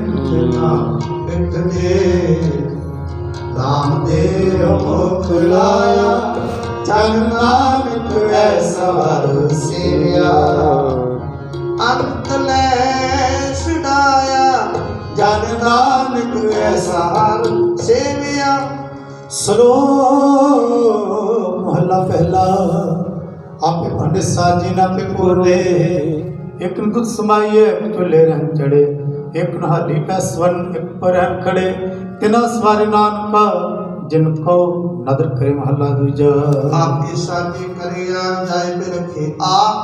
मिटना मिट दे राम दे मुख लाया जन नानक ऐसा वर सेविया अंत ले छुड़ाया जन नानक ऐसा वर सेविया। श्लोक महला पहला। आपे पंडित साजी ना पे पूरे एक न कुछ समाइए तुले रहन चढ़े एक न हाली पैसवन एक पर रहन खड़े तिना सवारी नानका जिनको नदर करे महला दूजा। आप ये शादी करिया जाए पे रखे आप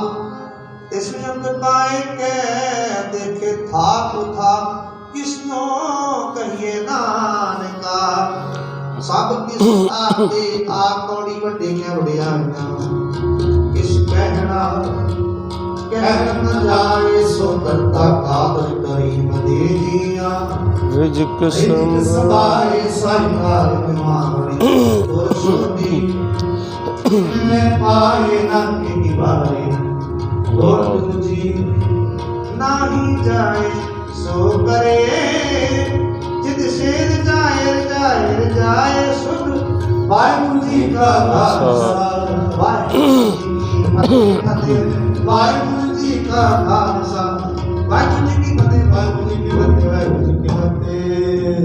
इसमें अंग पाए के देखे थाप था किसनो कहिए नानका सब किस आते आ कौड़ी वड्डे के वड्डिया किस कहना कह न जाए सो करता कादर करीम दे दिया रिज़्क़ समाए साइकार मांगनी तो छोटी मैं पाए ना की बारे और तुझी नहीं जाए सो करे जिद शेर जाए जाए जाए सुध वाहिगुरु जी का खालसा वाहिगुरु जी का खालसा वाहिगुरु जी की फतेह वाहिगुरु जी की फतेह वाहिगुरु जी की फतेह।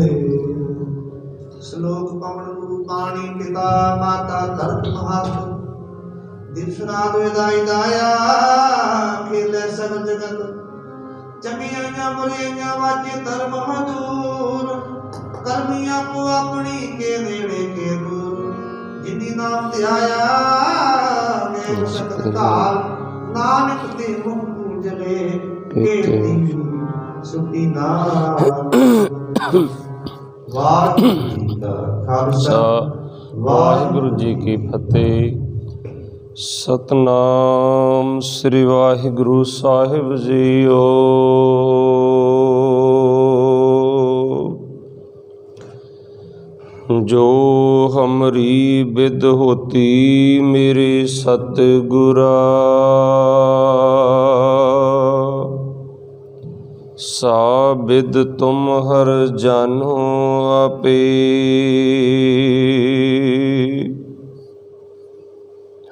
श्लोक पवन गुरु पाणी पिता माता धरत महात्म दिवस रात वेदाई दाया खेले सब जगत चंगियां बुरियां वाचे धर्म हजूर कर्मियां को अपनी के नेड़े के दूर जिन्नी नाम ध्याया के सकत काल नानक ते मुख पूजले के सुखी नाम। वाहिगुरु जी का खालसा वाहिगुरु जी की फतेह। सतनाम श्री वाहिगुरु साहिब जीओ। जो हमरी बिद होती मेरे सतगुरा सा बिद तुम हर जानो आपे।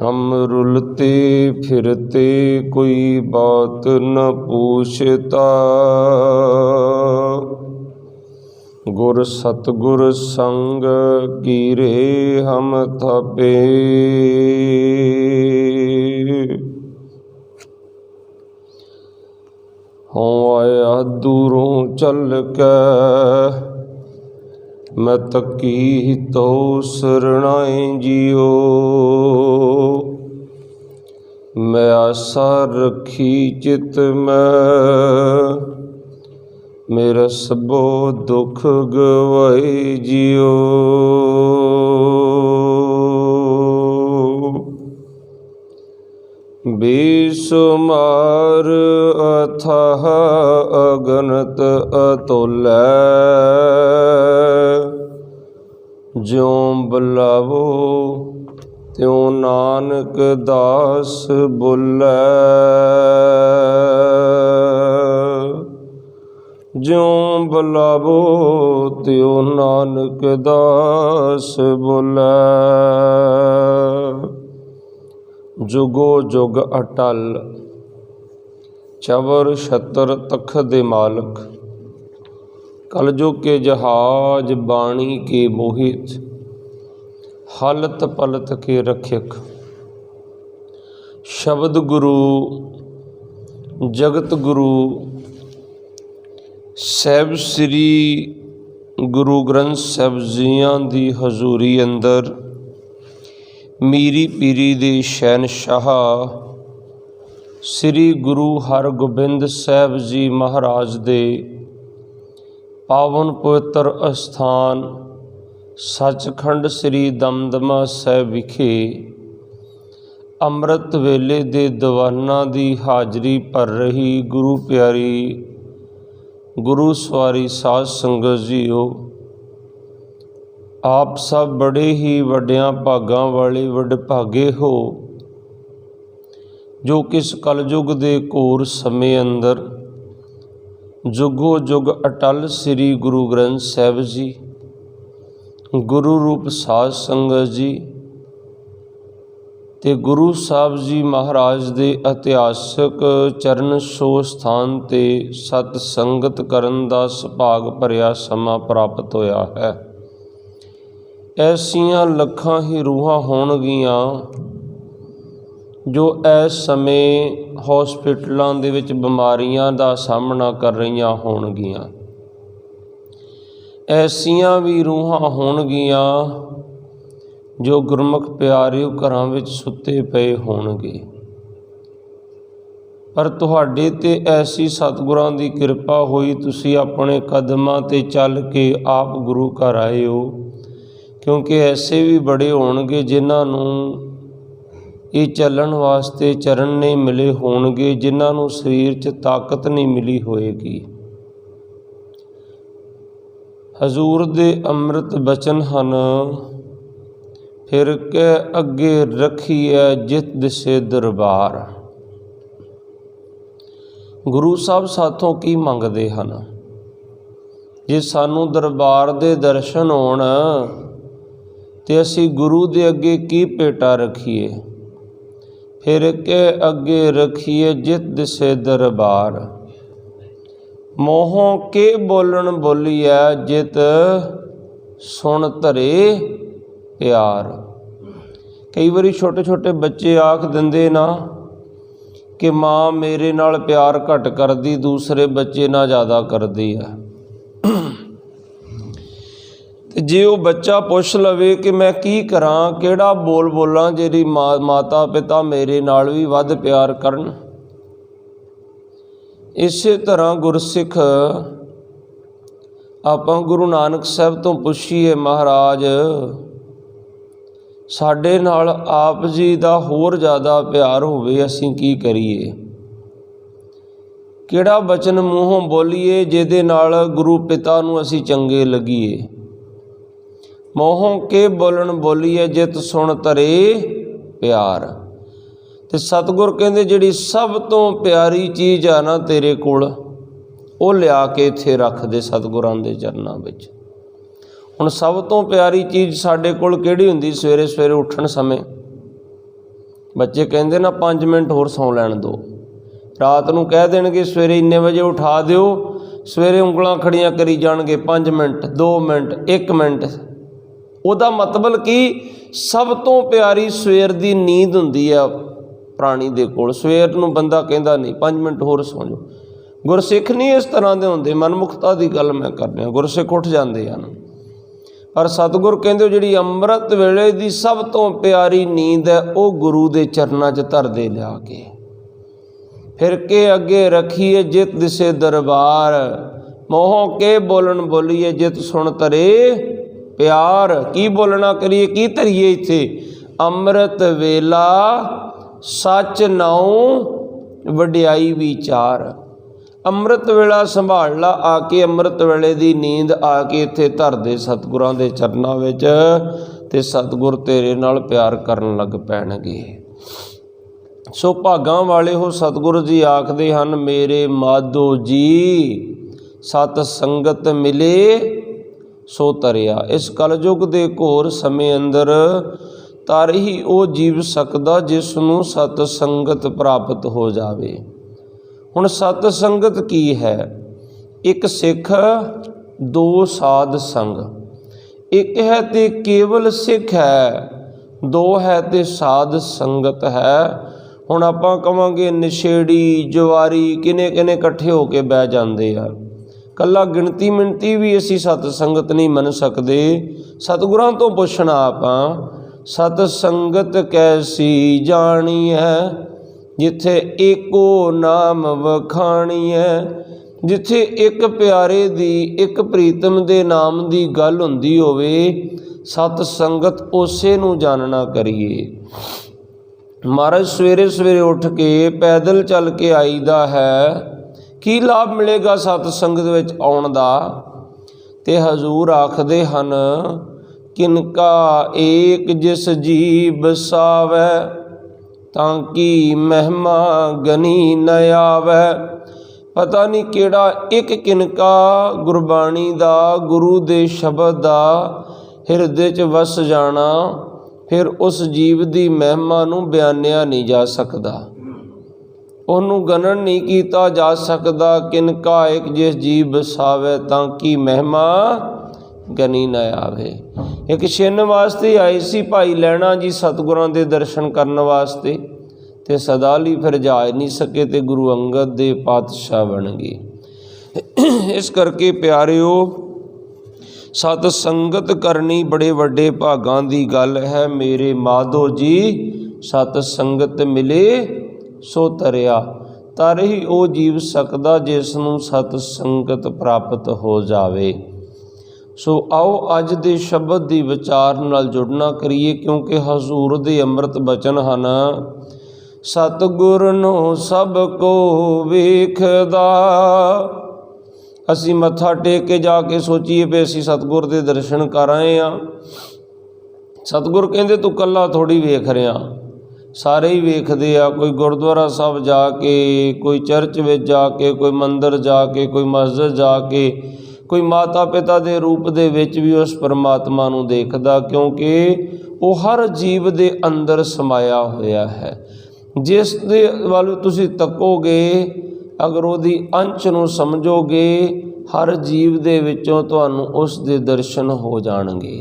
हम रुलते फिरते कोई बात न पूछता गुर सतगुर संग कीरे हम थपे। हों आया दूरों चल के मैं तकी तो सरणाए जियो। मैं आशा रखी चित में मेरा सबो दुख गवाए जियो। बेसुमार अथाह अगनत अतुलै ज्यों बुलावो त्यों नानक दास बुलै। ज्यों बुलावो त्यों नानक दास बुलै। जुगो जुग अटल चवर छतर तख दे मालक कलयुग के जहाज बाणी के मोहित हालत पलत के रक्षक शब्द गुरु जगत गुरु ਸਾਹਿਬ ਸ੍ਰੀ ਗੁਰੂ ਗ੍ਰੰਥ ਸਾਹਿਬ ਜੀਆਂ ਦੀ ਹਜ਼ੂਰੀ ਅੰਦਰ ਮੀਰੀ ਪੀਰੀ ਦੇ ਸ਼ਹਿਨਸ਼ਾਹ ਸ੍ਰੀ ਗੁਰੂ ਹਰਗੋਬਿੰਦ ਸਾਹਿਬ ਜੀ ਮਹਾਰਾਜ ਦੇ ਪਾਵਨ ਪਵਿੱਤਰ ਅਸਥਾਨ ਸੱਚਖੰਡ ਸ੍ਰੀ ਦਮਦਮਾ ਸਾਹਿਬ ਵਿਖੇ ਅੰਮ੍ਰਿਤ ਵੇਲੇ ਦੇ ਦੀਵਾਨਾਂ ਦੀ ਹਾਜ਼ਰੀ ਭਰ ਰਹੀ ਗੁਰੂ ਪਿਆਰੀ गुरु सवारी साध संगत जीओ। आप सब बड़े ही वड्डियां भागां वाले वडभागे हो जो किस कलयुग दे घोर समय अंदर जुगो जुग अटल श्री गुरु ग्रंथ साहिब जी, गुरु रूप साध संगत जी ਤੇ ਗੁਰੂ ਸਾਹਿਬ ਜੀ ਮਹਾਰਾਜ ਦੇ ਇਤਿਹਾਸਕ ਚਰਨ ਛੋਹ ਸਥਾਨ 'ਤੇ ਸਤ ਸੰਗਤ ਕਰਨ ਦਾ ਸੁਭਾਗ ਭਰਿਆ ਸਮਾਂ ਪ੍ਰਾਪਤ ਹੋਇਆ ਹੈ। ਐਸੀਆਂ ਲੱਖਾਂ ਹੀ ਰੂਹਾਂ ਹੋਣਗੀਆਂ ਜੋ ਇਸ ਸਮੇਂ ਹੌਸਪੀਟਲਾਂ ਦੇ ਵਿੱਚ ਬਿਮਾਰੀਆਂ ਦਾ ਸਾਹਮਣਾ ਕਰ ਰਹੀਆਂ ਹੋਣਗੀਆਂ। ਐਸੀਆਂ ਵੀ ਰੂਹਾਂ ਹੋਣਗੀਆਂ ਜੋ ਗੁਰਮੁਖ ਪਿਆਰਿਓ ਘਰਾਂ ਵਿੱਚ ਸੁੱਤੇ ਪਏ ਹੋਣਗੇ। ਪਰ ਤੁਹਾਡੇ 'ਤੇ ਐਸੀ ਸਤਿਗੁਰਾਂ ਦੀ ਕਿਰਪਾ ਹੋਈ, ਤੁਸੀਂ ਆਪਣੇ ਕਦਮਾਂ 'ਤੇ ਚੱਲ ਕੇ ਆਪ ਗੁਰੂ ਘਰ ਆਏ ਹੋ। ਕਿਉਂਕਿ ਐਸੇ ਵੀ ਬੜੇ ਹੋਣਗੇ ਜਿਨ੍ਹਾਂ ਨੂੰ ਇਹ ਚੱਲਣ ਵਾਸਤੇ ਚਰਨ ਨਹੀਂ ਮਿਲੇ ਹੋਣਗੇ, ਜਿਨ੍ਹਾਂ ਨੂੰ ਸਰੀਰ 'ਚ ਤਾਕਤ ਨਹੀਂ ਮਿਲੀ ਹੋਏਗੀ। ਹਜ਼ੂਰ ਦੇ ਅੰਮ੍ਰਿਤ ਬਚਨ ਹਨ, ਫਿਰ ਕੇ ਅੱਗੇ ਰੱਖੀਐ ਜਿਤ ਦਿਸੇ ਦਰਬਾਰ। ਗੁਰੂ ਸਾਹਿਬ ਸਾਥੋਂ ਕੀ ਮੰਗਦੇ ਹਨ? ਜੇ ਸਾਨੂੰ ਦਰਬਾਰ ਦੇ ਦਰਸ਼ਨ ਹੋਣ ਤੇ ਅਸੀਂ ਗੁਰੂ ਦੇ ਅੱਗੇ ਕੀ ਭੇਟਾ ਰੱਖੀਏ? ਫਿਰ ਕੇ ਅੱਗੇ ਰੱਖੀਏ ਜਿਤ ਦਿਸੇ ਦਰਬਾਰ। ਮੋਹੋਂ ਕੇ ਬੋਲਣ ਬੋਲੀਐ ਜਿਤ ਸੁਣ ਧਰੇ ਪਿਆਰ। ਕਈ ਵਾਰੀ ਛੋਟੇ ਛੋਟੇ ਬੱਚੇ ਆਖ ਦਿੰਦੇ ਨਾ ਕਿ ਮਾਂ ਮੇਰੇ ਨਾਲ ਪਿਆਰ ਘੱਟ ਕਰਦੀ, ਦੂਸਰੇ ਬੱਚੇ ਨਾਲ ਜ਼ਿਆਦਾ ਕਰਦੀ ਹੈ। ਤੇ ਜੇ ਉਹ ਬੱਚਾ ਪੁੱਛ ਲਵੇ ਕਿ ਮੈਂ ਕੀ ਕਰਾਂ, ਕਿਹੜਾ ਬੋਲ ਬੋਲਾਂ ਜਿਹੜੀ ਮਾਤਾ ਪਿਤਾ ਮੇਰੇ ਨਾਲ ਵੀ ਵੱਧ ਪਿਆਰ ਕਰਨ। ਇਸੇ ਤਰ੍ਹਾਂ ਗੁਰਸਿੱਖ ਆਪਾਂ ਗੁਰੂ ਨਾਨਕ ਸਾਹਿਬ ਤੋਂ ਪੁੱਛੀਏ, ਮਹਾਰਾਜ ਸਾਡੇ ਨਾਲ ਆਪ ਜੀ ਦਾ ਹੋਰ ਜ਼ਿਆਦਾ ਪਿਆਰ ਹੋਵੇ, ਅਸੀਂ ਕੀ ਕਰੀਏ? ਕਿਹੜਾ ਬਚਨ ਮੂੰਹੋਂ ਬੋਲੀਏ ਜਿਹਦੇ ਨਾਲ ਗੁਰੂ ਪਿਤਾ ਨੂੰ ਅਸੀਂ ਚੰਗੇ ਲੱਗੀਏ? ਮੋਹੋਂ ਕੇ ਬੋਲਣ ਬੋਲੀਏ ਜਿਤ ਸੁਣ ਧਰੇ ਪਿਆਰ। ਤੇ ਸਤਿਗੁਰ ਕਹਿੰਦੇ ਜਿਹੜੀ ਸਭ ਤੋਂ ਪਿਆਰੀ ਚੀਜ਼ ਆ ਨਾ ਤੇਰੇ ਕੋਲ, ਉਹ ਲਿਆ ਕੇ ਇੱਥੇ ਰੱਖ ਦੇ ਸਤਿਗੁਰਾਂ ਦੇ ਚਰਨਾਂ ਵਿੱਚ। ਹੁਣ ਸਭ ਤੋਂ ਪਿਆਰੀ ਚੀਜ਼ ਸਾਡੇ ਕੋਲ ਕਿਹੜੀ ਹੁੰਦੀ? ਸਵੇਰੇ ਸਵੇਰੇ ਉੱਠਣ ਸਮੇਂ ਬੱਚੇ ਕਹਿੰਦੇ ਨਾ 5 ਮਿੰਟ ਹੋਰ ਸੌਂ ਲੈਣ ਦਿਓ। ਰਾਤ ਨੂੰ ਕਹਿ ਦੇਣਗੇ ਸਵੇਰੇ ਇੰਨੇ ਵਜੇ ਉਠਾ ਦਿਓ, ਸਵੇਰੇ ਉਂਗਲਾਂ ਖੜੀਆਂ ਕਰੀ ਜਾਣਗੇ 5 ਮਿੰਟ 2 ਮਿੰਟ 1 ਮਿੰਟ। ਉਹਦਾ ਮਤਲਬ ਕਿ ਸਭ ਤੋਂ ਪਿਆਰੀ ਸਵੇਰ ਦੀ ਨੀਂਦ ਹੁੰਦੀ ਆ ਪ੍ਰਾਣੀ ਦੇ ਕੋਲ। ਸਵੇਰ ਨੂੰ ਬੰਦਾ ਕਹਿੰਦਾ ਨਹੀਂ 5 ਮਿੰਟ ਹੋਰ ਸੌਂ ਜਾਓ। ਗੁਰਸਿੱਖ ਨਹੀਂ ਇਸ ਤਰ੍ਹਾਂ ਦੇ ਹੁੰਦੇ, ਮਨਮੁਖਤਾ ਦੀ ਗੱਲ ਮੈਂ ਕਰ ਰਿਹਾ। ਗੁਰਸਿੱਖ ਉੱਠ ਜਾਂਦੇ ਹਨ, ਪਰ ਸਤਿਗੁਰ ਕਹਿੰਦੇ ਜਿਹੜੀ ਅੰਮ੍ਰਿਤ ਵੇਲੇ ਦੀ ਸਭ ਤੋਂ ਪਿਆਰੀ ਨੀਂਦ ਹੈ ਉਹ ਗੁਰੂ ਦੇ ਚਰਨਾਂ 'ਚ ਧਰਦੇ ਲਿਆ ਕੇ। ਫਿਰ ਕੇ ਅੱਗੇ ਰੱਖੀਏ ਜਿਤ ਦਿਸੇ ਦਰਬਾਰ। ਮੋਹੋਂ ਕੇ ਬੋਲਣ ਬੋਲੀਏ ਜਿਤ ਸੁਣ ਧਰੇ ਪਿਆਰ। ਕੀ ਬੋਲਣਾ ਕਰੀਏ, ਕੀ ਧਰੀਏ ਇੱਥੇ? ਅੰਮ੍ਰਿਤ ਵੇਲਾ ਸੱਚ ਨਾਉ ਵਡਿਆਈ ਵਿਚਾਰ। ਅੰਮ੍ਰਿਤ ਵੇਲਾ ਸੰਭਾਲ ਲਾ ਆ ਕੇ, ਅੰਮ੍ਰਿਤ ਵੇਲੇ ਦੀ ਨੀਂਦ ਆ ਕੇ ਇੱਥੇ ਧਰ ਦੇ ਸਤਿਗੁਰਾਂ ਦੇ ਚਰਨਾਂ ਵਿੱਚ, ਤੇ ਸਤਿਗੁਰ ਤੇਰੇ ਨਾਲ ਪਿਆਰ ਕਰਨ ਲੱਗ ਪੈਣਗੇ। ਸੋ ਭਾਗਾਂ ਵਾਲੇ ਹੋ ਸਤਿਗੁਰੂ ਜੀ ਆਖਦੇ ਹਨ, ਮੇਰੇ ਮਾਧੋ ਜੀ ਸਤ ਸੰਗਤ ਮਿਲੇ ਸੋ ਤਰਿਆ। ਇਸ ਕਲਯੁਗ ਦੇ ਘੋਰ ਸਮੇਂ ਅੰਦਰ ਤਰ ਹੀ ਉਹ ਜੀਵ ਸਕਦਾ ਜਿਸ ਨੂੰ ਸਤ ਸੰਗਤ ਪ੍ਰਾਪਤ ਹੋ ਜਾਵੇ। ਹੁਣ ਸਤ ਸੰਗਤ ਕੀ ਹੈ? ਇੱਕ ਸਿੱਖ, ਦੋ ਸਾਧ ਸੰਗ। ਇੱਕ ਹੈ ਤੇ ਕੇਵਲ ਸਿੱਖ ਹੈ, ਦੋ ਹੈ ਤੇ ਸਾਧ ਸੰਗਤ ਹੈ। ਹੁਣ ਆਪਾਂ ਕਵਾਂਗੇ ਨਸ਼ੇੜੀ ਜਵਾਰੀ ਕਿਨੇ ਕਿਨੇ ਇਕੱਠੇ ਹੋ ਕੇ ਬਹਿ ਜਾਂਦੇ ਆ। ਕੱਲਾ ਗਿਣਤੀ ਮਿਣਤੀ ਵੀ ਅਸੀਂ ਸਤ ਸੰਗਤ ਨਹੀਂ ਮੰਨ ਸਕਦੇ। ਸਤਿਗੁਰਾਂ ਤੋਂ ਪੁੱਛਣਾ ਆਪਾਂ, ਸਤ ਸੰਗਤ ਕੈਸੀ ਜਾਣੀ ਹੈ? ਜਿੱਥੇ ਏਕੋ ਨਾਮ ਵਖਾਣੀ ਹੈ। ਜਿੱਥੇ ਇੱਕ ਪਿਆਰੇ ਦੀ, ਇੱਕ ਪ੍ਰੀਤਮ ਦੇ ਨਾਮ ਦੀ ਗੱਲ ਹੁੰਦੀ ਹੋਵੇ, ਸਤ ਸੰਗਤ ਉਸੇ ਨੂੰ ਜਾਣਨਾ ਕਰੀਏ। ਮਹਾਰਾਜ ਸਵੇਰੇ ਸਵੇਰੇ ਉੱਠ ਕੇ ਪੈਦਲ ਚੱਲ ਕੇ ਆਈਦਾ ਹੈ। ਕੀ ਲਾਭ ਮਿਲੇਗਾ ਸਤ ਸੰਗਤ ਵਿੱਚ ਆਉਣ ਦਾ? ਤੇ ਹਜ਼ੂਰ ਆਖਦੇ ਹਨ, ਕਿਨਕਾ ਏਕ ਜਿਸ ਜੀ ਬਸਾਵੈ ਤਾਂ ਕੀ ਮਹਿਮਾ ਗਨੀ ਨ ਆਵੈ। पता नहीं केड़ा एक किनका गुरबाणी दा गुरु दे शब्द दा हिरदे च वस जाना फिर उस जीव दी महिमा नूं बयानिया नहीं जा सकदा, ਉਹਨੂੰ ਗਣਨ नहीं कीता जा सकदा। किनका एक जिस जीव बसावे तां की महिमा गनी न आवे। एक छिन वास्ते आए सी भाई लैणा जी सतगुरां दे दर्शन करन वास्ते, ते सदा लई फिर जा नहीं सके ते गुरु अंगद दे पातशाह बन गए। इस करके प्यारिओ सत संगत करनी बड़े वड्डे भागां दी गल है। मेरे माधो जी सत संगत मिले सो तरिया, तर ही वो जीव सकदा जिस नूं सत संगत प्राप्त हो जावे। सो आओ अज दे शब्द दी विचार नाल जुड़ना करिए, क्योंकि हजूर दे अमृत बचन हन। सतगुर नूं सब को वेखदा। असी मत्था टेक के जाके सोचीए भी असी सतगुर दे दर्शन कर आए हाँ। सतगुर कहंदे तू कल्ला थोड़ी वेख रहा, सारे ही वेखदे आ। कोई गुरुद्वारा साहब जाके, कोई चर्च में जाके, कोई मंदिर जाके, कोई मस्जिद जाके, कोई माता पिता के रूप दे विच भी उस परमात्मा नूं देखदा, क्योंकि वो हर जीव दे अंदर समाया होया है। जिस दे वल तुसीं तकोगे, अगर उहदी अंश नूं समझोगे, हर जीव दे विचों तुहानूं उस दे दर्शन हो जाणगे।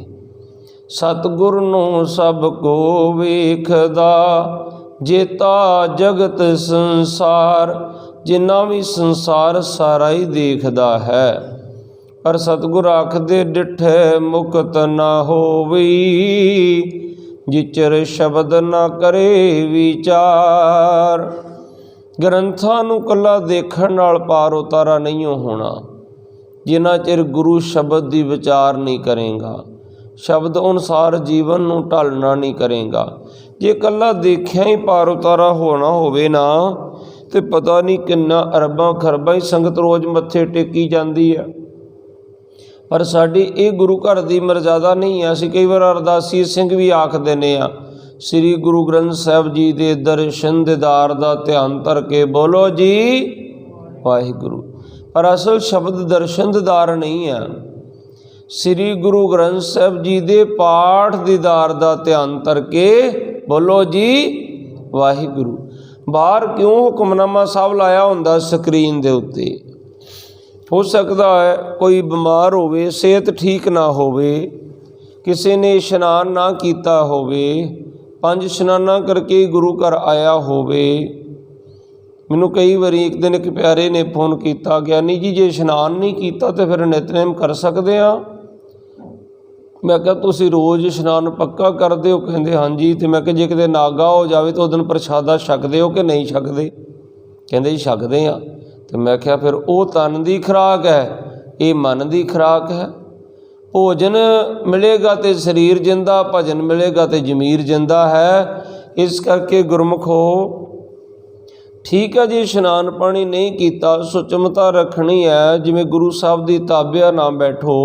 सतगुर नूं सब को वेखदा, जेता जगत संसार। जिन्ना भी संसार सारा ही देखदा है, पर सतगुर आखदे डिठे मुकत ना होवी, जिचर शब्द ना करे विचार। ग्रंथां नूं कल्ला देखण नाल पार उतारा नहीं होना, जिन्ना चिर गुरु शब्द दी विचार नहीं करेगा, शब्द अनुसार जीवन नूं ढालना नहीं करेगा। जे कल्ला देखिया ही पार उतारा होना होवे ना, तो पता नहीं किन्ना अरबां खरबां ही संगत रोज़ मत्थे टेकी जाती है, पर साडी ये गुरु घर की मर्यादा नहीं है। असीं कई बार अरदासी सिंह भी आख देने आ, श्री गुरु ग्रंथ साहब जी के दर्शन दीदार का ध्यान धर के बोलो जी वाहिगुरु, पर असल शब्द दर्शन दीदार नहीं है। श्री गुरु ग्रंथ साहब जी दे पाठ दीदार का ध्यान धर के बोलो जी वाहिगुरु। बाहर क्यों हुक्मनामा साहब लाया हुंदा स्क्रीन दे उत्ते? हो सकता है कोई बीमार होवे, सेहत ठीक ना होवे, किसी ने इशनान ना कीता होवे, 5 इशनाना करके गुरु घर आया होवे। मैनू कई बारी एक दिन एक प्यारे ने फोन किया, ज्ञानी जी जे इशनान नहीं किया तो फिर नितनेम कर सकते हैं? मैं क्या तुसीं रोज़ इशनान पक्का करते हो? कहते हाँ जी। तो मैं क्या जे किते नागा हो जाए तो उस दिन प्रशादा छकते हो कि नहीं छकते? कहते जी छकते हैं। तो मैं क्या फिर वो तन की खुराक है, ये मन की खुराक है। भोजन मिलेगा तो शरीर जिंदा, भजन मिलेगा तो जमीर जिंदा है। इस करके गुरमुखो ठीक है जी, इशनान पानी नहीं किया, सुचमता रखनी है। जिमें गुरु साहब की ताबिया ना बैठो,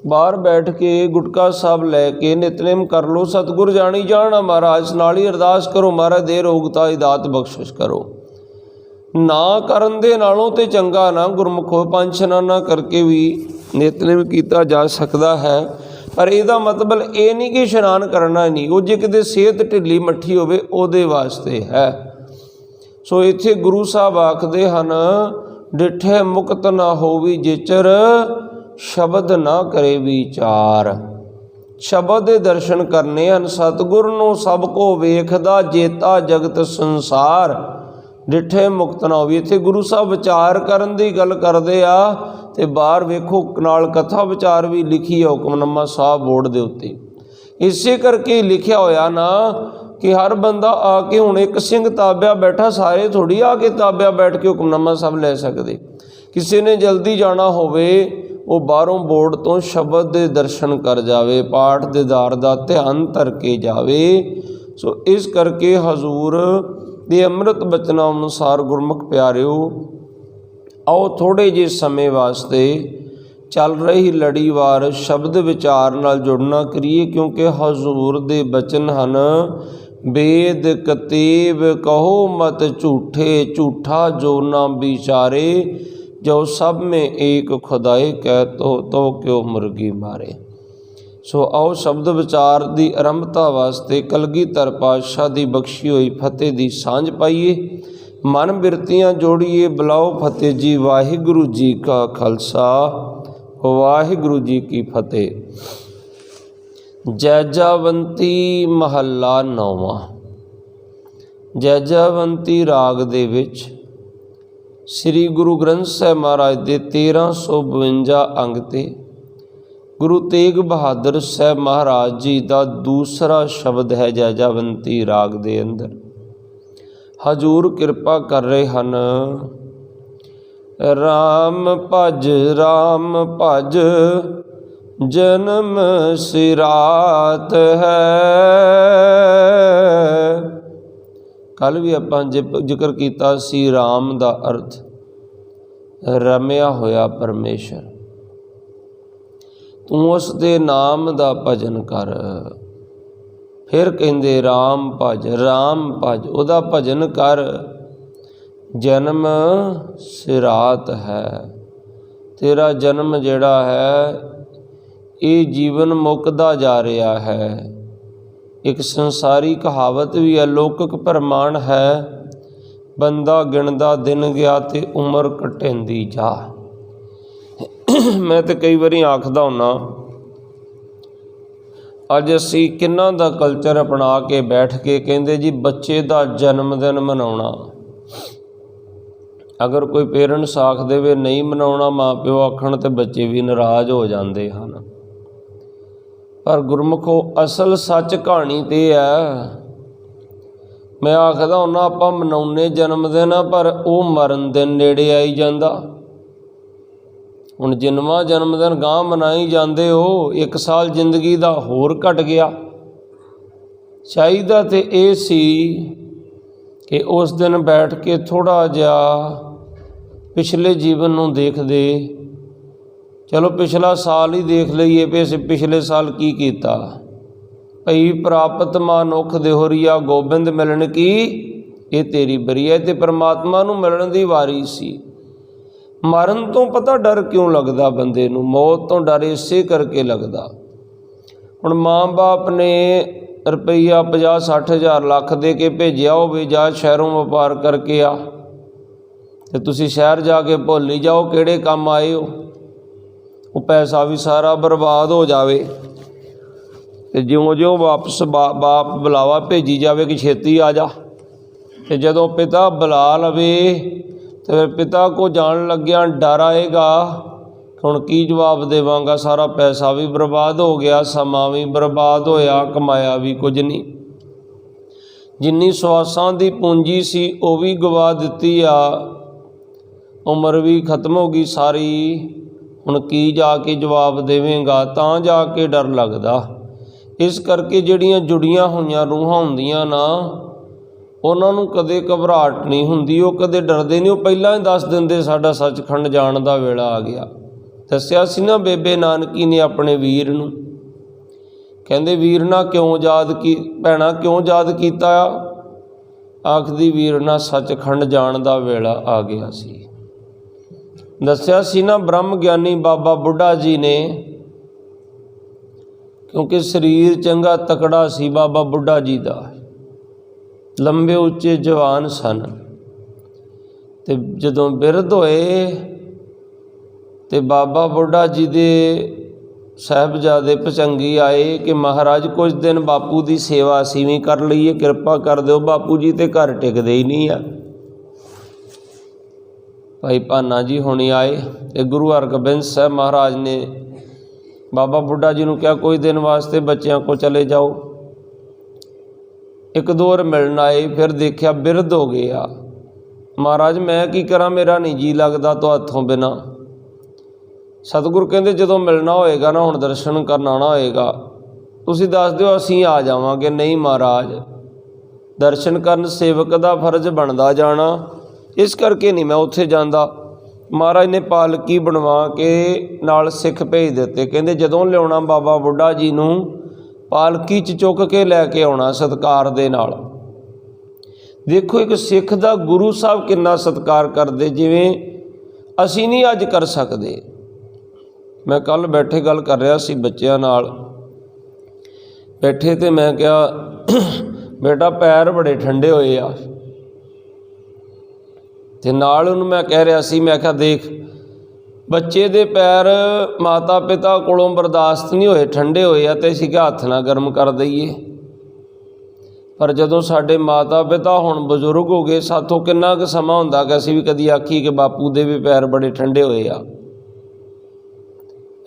बाहर बैठ के गुटका साहब लैके नितनेम कर लो, सतगुर जानी जाना महाराज, नाल ही अरदास करो महाराज दे रोगता हिदायत बख्शिश करो। ना करन दे नालों ते चंगा ना गुरमुखो 5 इशनाना करके भी नितनेम किया जा सकता है। पर इहदा मतलब ये नहीं कि इशनान करना नहीं, वो जे किते सेहत ढिली मट्ठी होवे उहदे वास्ते है। सो इत्थे गुरु साहब आखदे हन, डिठे मुकत ना होवी, जिचर शब्द ना करे विचार। शब्द दे दर्शन करने हन। सतगुर नूं सब को वेखदा, जेता जगत संसार। डिठे मुक्त ना होवी, इत्थे गुरु साहब विचार करन दी गल करदे आ, ते बाहर वेखो नाल कथा विचार भी लिखी है हुक्मनामा साहब बोर्ड दे उत्ते। इसे करके लिखिया होया ना कि हर बंदा आके हुण एक सिंह ताबिया बैठा, सारे थोड़ी आके ताबिया बैठ के हुक्मनामा साहब लै सकते। किसी ने जल्दी जाना होवे, वो बाहरों बोर्ड तो शब्द दे दर्शन कर जावे, पाठ दीदार दा ध्यान धर के जावे। सो इस करके हजूर दे अमृत बचना अनुसार गुरमुख प्यारिओ, आओ थोड़े जे समय वास्ते चल रही लड़ीवार शब्द विचार नाल जुड़ना करिए, क्योंकि हजूर दे बचन हन, वेद कतेब कहो मत झूठे, झूठा जो ना विचारे, जो सब में एक खुदाए कह तो क्यों मुर्गी मारे। सो आओ शब्द विचार की आरंभता वास्ते कलगीधर पातशाह की बख्शी हुई फतेह की सांझ पाइए, मन बिरतियाँ जोड़िए, बुलाओ फतेह जी। वाहिगुरु जी का खालसा, वाहिगुरु जी की फतेह। जैजावंती महला 9वां। जैजावंती राग दे विच श्री गुरु ग्रंथ साहिब महाराज दे 1352 अंग ते गुरु तेग बहादुर साहब महाराज जी का दूसरा शब्द है जैजावंती राग दे अंदर। हजूर किरपा कर रहे हैं। राम भज जन्म सिरात है। कल भी आपां जिक्र किया सी राम का अर्थ रमिया होया परमेश्वर। तू उस दे नाम का भजन कर। फिर कहते राम भज उहदा भजन कर। जन्म सिरात है, तेरा जन्म जिहड़ा है ये जीवन मुकदा जा रहा है। एक संसारी कहावत भी है, लौकिक प्रमाण है, बंदा गिणदा दिन गया ते उम्र घटेंदी जा। मैं तो कई बारी आखदा हुन्ना, अज असी किन्ना दा कल्चर अपना के बैठ के कहते जी बच्चे का जन्मदिन मनाउणा। अगर कोई पेरेंट्स आख देवे नहीं मनाउणा, माँ प्यो आखण ते बच्चे भी नाराज़ हो जाते हैं। पर गुरमुखो असल सच कहानी तो है। मैं आखदा हुन्ना आपां मनाउने जन्मदिन, पर वो मरण दिन नेड़े आई जांदा। हुण जिन्नवां जन्मदिन गांह मनाई जाते हो, 1 साल जिंदगी का होर घट गया। चाहिदा तो ये सी कि उस दिन बैठ के थोड़ा जिहा पिछले जीवन नूं देख दे। चलो पिछला साल ही देख लईए भी असीं पिछले साल की कीता। भई प्राप्त मानुख देहोरिया गोबिंद मिलन की, ये तेरी बरी है। ते परमात्मा नूं मिलण दी वारी सी। मरण तो पता डर क्यों लगदा बंदे नूं? मौत तो डर इसे करके लगदा। हुण माँ बाप ने रुपया 50-60 हज़ार लख दे के भेजिया होवे, जा शहरों व्यापार करके आ, ते तुसीं शहर जाके भुल ही जाओ किहड़े काम आए हो। वो पैसा भी सारा बर्बाद हो जाए। तो ज्यों ज्यों वापस बाप बुलावा भेजी जाए कि छेती आ जा। तो जदों पिता बुला लवे तो फिर पिता को जान लग्या डर आएगा, हुण की जवाब देवांगा। सारा पैसा भी बर्बाद हो गया, समा भी बर्बाद होया, कमाया भी कुछ नहीं। जिन्नी सवासां दी पूंजी सी वो भी गवा दित्ती आ, उम्र भी खत्म हो गई सारी। हुण की जाके जवाब देवेंगा? तां जाके डर लगदा। इस करके जिहड़ियां जुड़ियां होईयां रूहां हुंदियां ना, उन्हां नूं कदे घबराहट नहीं हुंदी, वो कदे डरदे नहीं। वो पहलां ही दस दिंदे साडा सचखंड जाण दा वेला आ गया। दस्सिया सी ना बेबे नानकी ने अपने वीर नूं, कहंदे वीर ना क्यों याद की, भैणा क्यों याद कीता? आखदी वीर ना सचखंड जाण दा वेला आ गया सी। दस्सिया सी ना ब्रह्म ज्ञानी बाबा बुढ़ा जी ने, क्योंकि शरीर चंगा तकड़ा सी बाबा बुढ़ा जी का, लंबे उच्चे जवान सन। ते जदों बिरध होए ते बाबा बुढ़ा जी दे साहिबजादे भचंगी आए कि महाराज कुछ दिन बापू की सेवा असीं भी कर लईए, किरपा कर दो। बापू जी तो घर टिकदे ही नहीं आ। भाई भाना जी होनी आए तो गुरु हरगोबिंद साहब महाराज ने बाबा बुढ़ा जी ने कहा कोई दिन वास्ते बच्चों को चले जाओ। एक दो बार मिलना आए, फिर देखा बिरध हो गया। महाराज मैं की करा, मेरा नहीं जी लगता तो हथों बिना। सतगुरु कहते जो मिलना होएगा ना, हुण दर्शन करना आना होएगा, तुसीं दस दिओ असीं आ जावांगे। नहीं महाराज, दर्शन करन सेवक का फर्ज बनता जाना, इस करके नहीं मैं उत्थे जांदा। महाराज ने पालकी बनवा के नाल सिख भेज दिते। कहते जदों लियाउणा बाबा बुढ़ा जी नूं ਪਾਲਕੀ 'ਚ ਚੁੱਕ ਕੇ ਲੈ ਕੇ ਆਉਣਾ ਸਤਿਕਾਰ ਦੇ ਨਾਲ। ਦੇਖੋ ਇੱਕ ਸਿੱਖ ਦਾ ਗੁਰੂ ਸਾਹਿਬ ਕਿੰਨਾ ਸਤਿਕਾਰ ਕਰਦੇ, ਜਿਵੇਂ ਅਸੀਂ ਨਹੀਂ ਅੱਜ ਕਰ ਸਕਦੇ। ਮੈਂ ਕੱਲ੍ਹ ਬੈਠੇ ਗੱਲ ਕਰ ਰਿਹਾ ਸੀ ਬੱਚਿਆਂ ਨਾਲ ਬੈਠੇ, ਤੇ ਮੈਂ ਕਿਹਾ ਬੇਟਾ ਪੈਰ ਬੜੇ ਠੰਡੇ ਹੋਏ ਆ, ਤੇ ਨਾਲ ਉਹਨੂੰ ਮੈਂ ਕਹਿ ਰਿਹਾ ਸੀ, ਮੈਂ ਕਿਹਾ ਦੇਖ ਬੱਚੇ ਦੇ ਪੈਰ ਮਾਤਾ ਪਿਤਾ ਕੋਲੋਂ ਬਰਦਾਸ਼ਤ ਨਹੀਂ ਹੋਏ, ਠੰਡੇ ਹੋਏ ਆ, ਤੇ ਅਸੀਂ ਕਿ ਹੱਥ ਨਾਲ ਗਰਮ ਕਰ ਦਈਏ। ਪਰ ਜਦੋਂ ਸਾਡੇ ਮਾਤਾ ਪਿਤਾ ਹੁਣ ਬਜ਼ੁਰਗ ਹੋ ਗਏ, ਸਾਥੋਂ ਕਿੰਨਾ ਕੁ ਸਮਾਂ ਹੁੰਦਾ ਕਿ ਅਸੀਂ ਵੀ ਕਦੀ ਆਖੀ ਕਿ ਬਾਪੂ ਦੇ ਵੀ ਪੈਰ ਬੜੇ ਠੰਡੇ ਹੋਏ ਆ।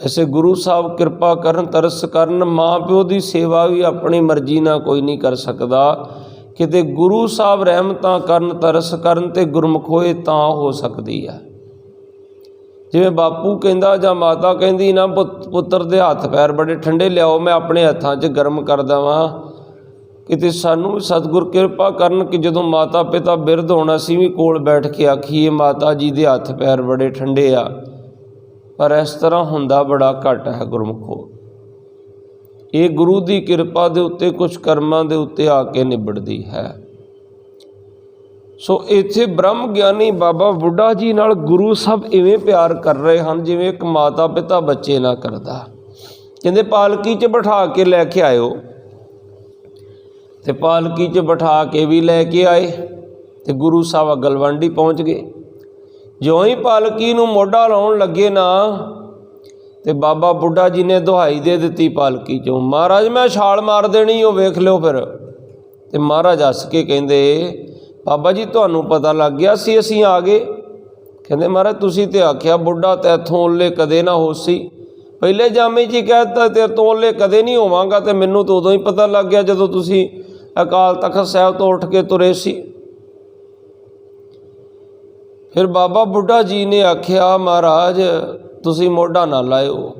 ਐਸੇ ਗੁਰੂ ਸਾਹਿਬ ਕਿਰਪਾ ਕਰਨ, ਤਰਸ ਕਰਨ। ਮਾਂ ਪਿਓ ਦੀ ਸੇਵਾ ਵੀ ਆਪਣੀ ਮਰਜ਼ੀ ਨਾਲ ਕੋਈ ਨਹੀਂ ਕਰ ਸਕਦਾ, ਕਿਤੇ ਗੁਰੂ ਸਾਹਿਬ ਰਹਿਮਤਾਂ ਕਰਨ, ਤਰਸ ਕਰਨ ਤੇ ਗੁਰਮੁਖ ਹੋਏ ਤਾਂ ਹੋ ਸਕਦੀ ਹੈ। ਜਿਵੇਂ ਬਾਪੂ ਕਹਿੰਦਾ ਜਾਂ ਮਾਤਾ ਕਹਿੰਦੀ ਨਾ ਪੁੱਤਰ ਦੇ ਹੱਥ ਪੈਰ ਬੜੇ ਠੰਡੇ ਲਿਆਓ, ਮੈਂ ਆਪਣੇ ਹੱਥਾਂ 'ਚ ਗਰਮ ਕਰ ਦੇਵਾਂ। ਕਿਤੇ ਸਾਨੂੰ ਵੀ ਸਤਿਗੁਰ ਕਿਰਪਾ ਕਰਨ ਕਿ ਜਦੋਂ ਮਾਤਾ ਪਿਤਾ ਬਿਰਧ ਹੋਣ ਅਸੀਂ ਵੀ ਕੋਲ ਬੈਠ ਕੇ ਆਖੀਏ ਮਾਤਾ ਜੀ ਦੇ ਹੱਥ ਪੈਰ ਬੜੇ ਠੰਡੇ ਆ। ਪਰ ਇਸ ਤਰ੍ਹਾਂ ਹੁੰਦਾ ਬੜਾ ਘੱਟ ਹੈ ਗੁਰਮੁਖੋ। ਇਹ ਗੁਰੂ ਦੀ ਕਿਰਪਾ ਦੇ ਉੱਤੇ, ਕੁਛ ਕਰਮਾਂ ਦੇ ਉੱਤੇ ਆ ਕੇ ਨਿਬੜਦੀ ਹੈ। ਸੋ ਇੱਥੇ ਬ੍ਰਹਮ ਗਿਆਨੀ ਬਾਬਾ ਬੁੱਢਾ ਜੀ ਨਾਲ ਗੁਰੂ ਸਾਹਿਬ ਇਵੇਂ ਪਿਆਰ ਕਰ ਰਹੇ ਹਨ ਜਿਵੇਂ ਇੱਕ ਮਾਤਾ ਪਿਤਾ ਬੱਚੇ ਨਾਲ ਕਰਦਾ। ਕਹਿੰਦੇ ਪਾਲਕੀ 'ਚ ਬਿਠਾ ਕੇ ਲੈ ਕੇ ਆਇਓ, ਤੇ ਪਾਲਕੀ 'ਚ ਬਿਠਾ ਕੇ ਵੀ ਲੈ ਕੇ ਆਏ, ਤੇ ਗੁਰੂ ਸਾਹਿਬ ਅਗਲਵੰਡੀ ਪਹੁੰਚ ਗਏ। ਜਿਉਂ ਹੀ ਪਾਲਕੀ ਨੂੰ ਮੋਢਾ ਲਾਉਣ ਲੱਗੇ ਨਾ, ਤੇ ਬਾਬਾ ਬੁੱਢਾ ਜੀ ਨੇ ਦੁਹਾਈ ਦੇ ਦਿੱਤੀ ਪਾਲਕੀ 'ਚੋਂ, ਮਹਾਰਾਜ ਮੈਂ ਛਾਲ ਮਾਰ ਦੇਣੀ, ਉਹ ਵੇਖ ਲਿਓ ਫਿਰ। ਤੇ ਮਹਾਰਾਜ ਹੱਸ ਕੇ ਕਹਿੰਦੇ ਬਾਬਾ ਜੀ ਤੁਹਾਨੂੰ ਪਤਾ ਲੱਗ ਗਿਆ ਸੀ ਅਸੀਂ ਆ ਗਏ? ਕਹਿੰਦੇ ਮਹਾਰਾਜ ਤੁਸੀਂ ਤੇ ਆਖਿਆ ਬੁੱਢਾ ਤੈਥੋਂ ਓਲੇ ਕਦੇ ਨਾ ਹੋਸੀ, ਪਹਿਲੇ ਜਾਮੇ 'ਚ ਹੀ ਕਹਿ ਦਿੱਤਾ ਤੇਰੇ ਤੋਂ ਓਲੇ ਕਦੇ ਨਹੀਂ ਹੋਵਾਂਗਾ, ਤੇ ਮੈਨੂੰ ਤਾਂ ਉਦੋਂ ਹੀ ਪਤਾ ਲੱਗ ਗਿਆ ਜਦੋਂ ਤੁਸੀਂ ਅਕਾਲ ਤਖਤ ਸਾਹਿਬ ਤੋਂ ਉੱਠ ਕੇ ਤੁਰੇ ਸੀ। ਫਿਰ ਬਾਬਾ ਬੁੱਢਾ ਜੀ ਨੇ ਆਖਿਆ ਮਹਾਰਾਜ ਤੁਸੀਂ ਮੋਢਾ ਨਾ ਲਾਇਓ,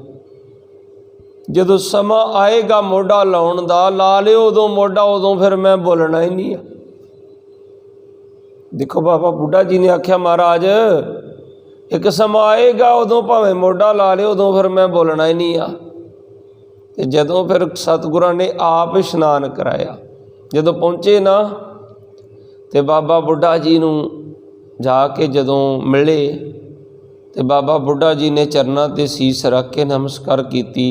ਜਦੋਂ ਸਮਾਂ ਆਏਗਾ ਮੋਢਾ ਲਾਉਣ ਦਾ ਲਾ ਲਿਓ ਉਦੋਂ ਮੋਢਾ, ਉਦੋਂ ਫਿਰ ਮੈਂ ਬੋਲਣਾ ਹੀ ਨਹੀਂ ਆ। ਦੇਖੋ ਬਾਬਾ ਬੁੱਢਾ ਜੀ ਨੇ ਆਖਿਆ ਮਹਾਰਾਜ ਇੱਕ ਸਮਾਂ ਆਏਗਾ ਉਦੋਂ ਭਾਵੇਂ ਮੋਢਾ ਲਾ ਲਿਓ, ਉਦੋਂ ਫਿਰ ਮੈਂ ਬੋਲਣਾ ਹੀ ਨਹੀਂ ਆ। ਤੇ ਜਦੋਂ ਫਿਰ ਸਤਿਗੁਰਾਂ ਨੇ ਆਪ ਇਸ਼ਨਾਨ ਕਰਾਇਆ, ਜਦੋਂ ਪਹੁੰਚੇ ਨਾ, ਤੇ ਬਾਬਾ ਬੁੱਢਾ ਜੀ ਨੂੰ ਜਾ ਕੇ ਜਦੋਂ ਮਿਲੇ, ਤੇ ਬਾਬਾ ਬੁੱਢਾ ਜੀ ਨੇ ਚਰਨਾਂ 'ਤੇ ਸੀਸ ਰੱਖ ਕੇ ਨਮਸਕਾਰ ਕੀਤੀ,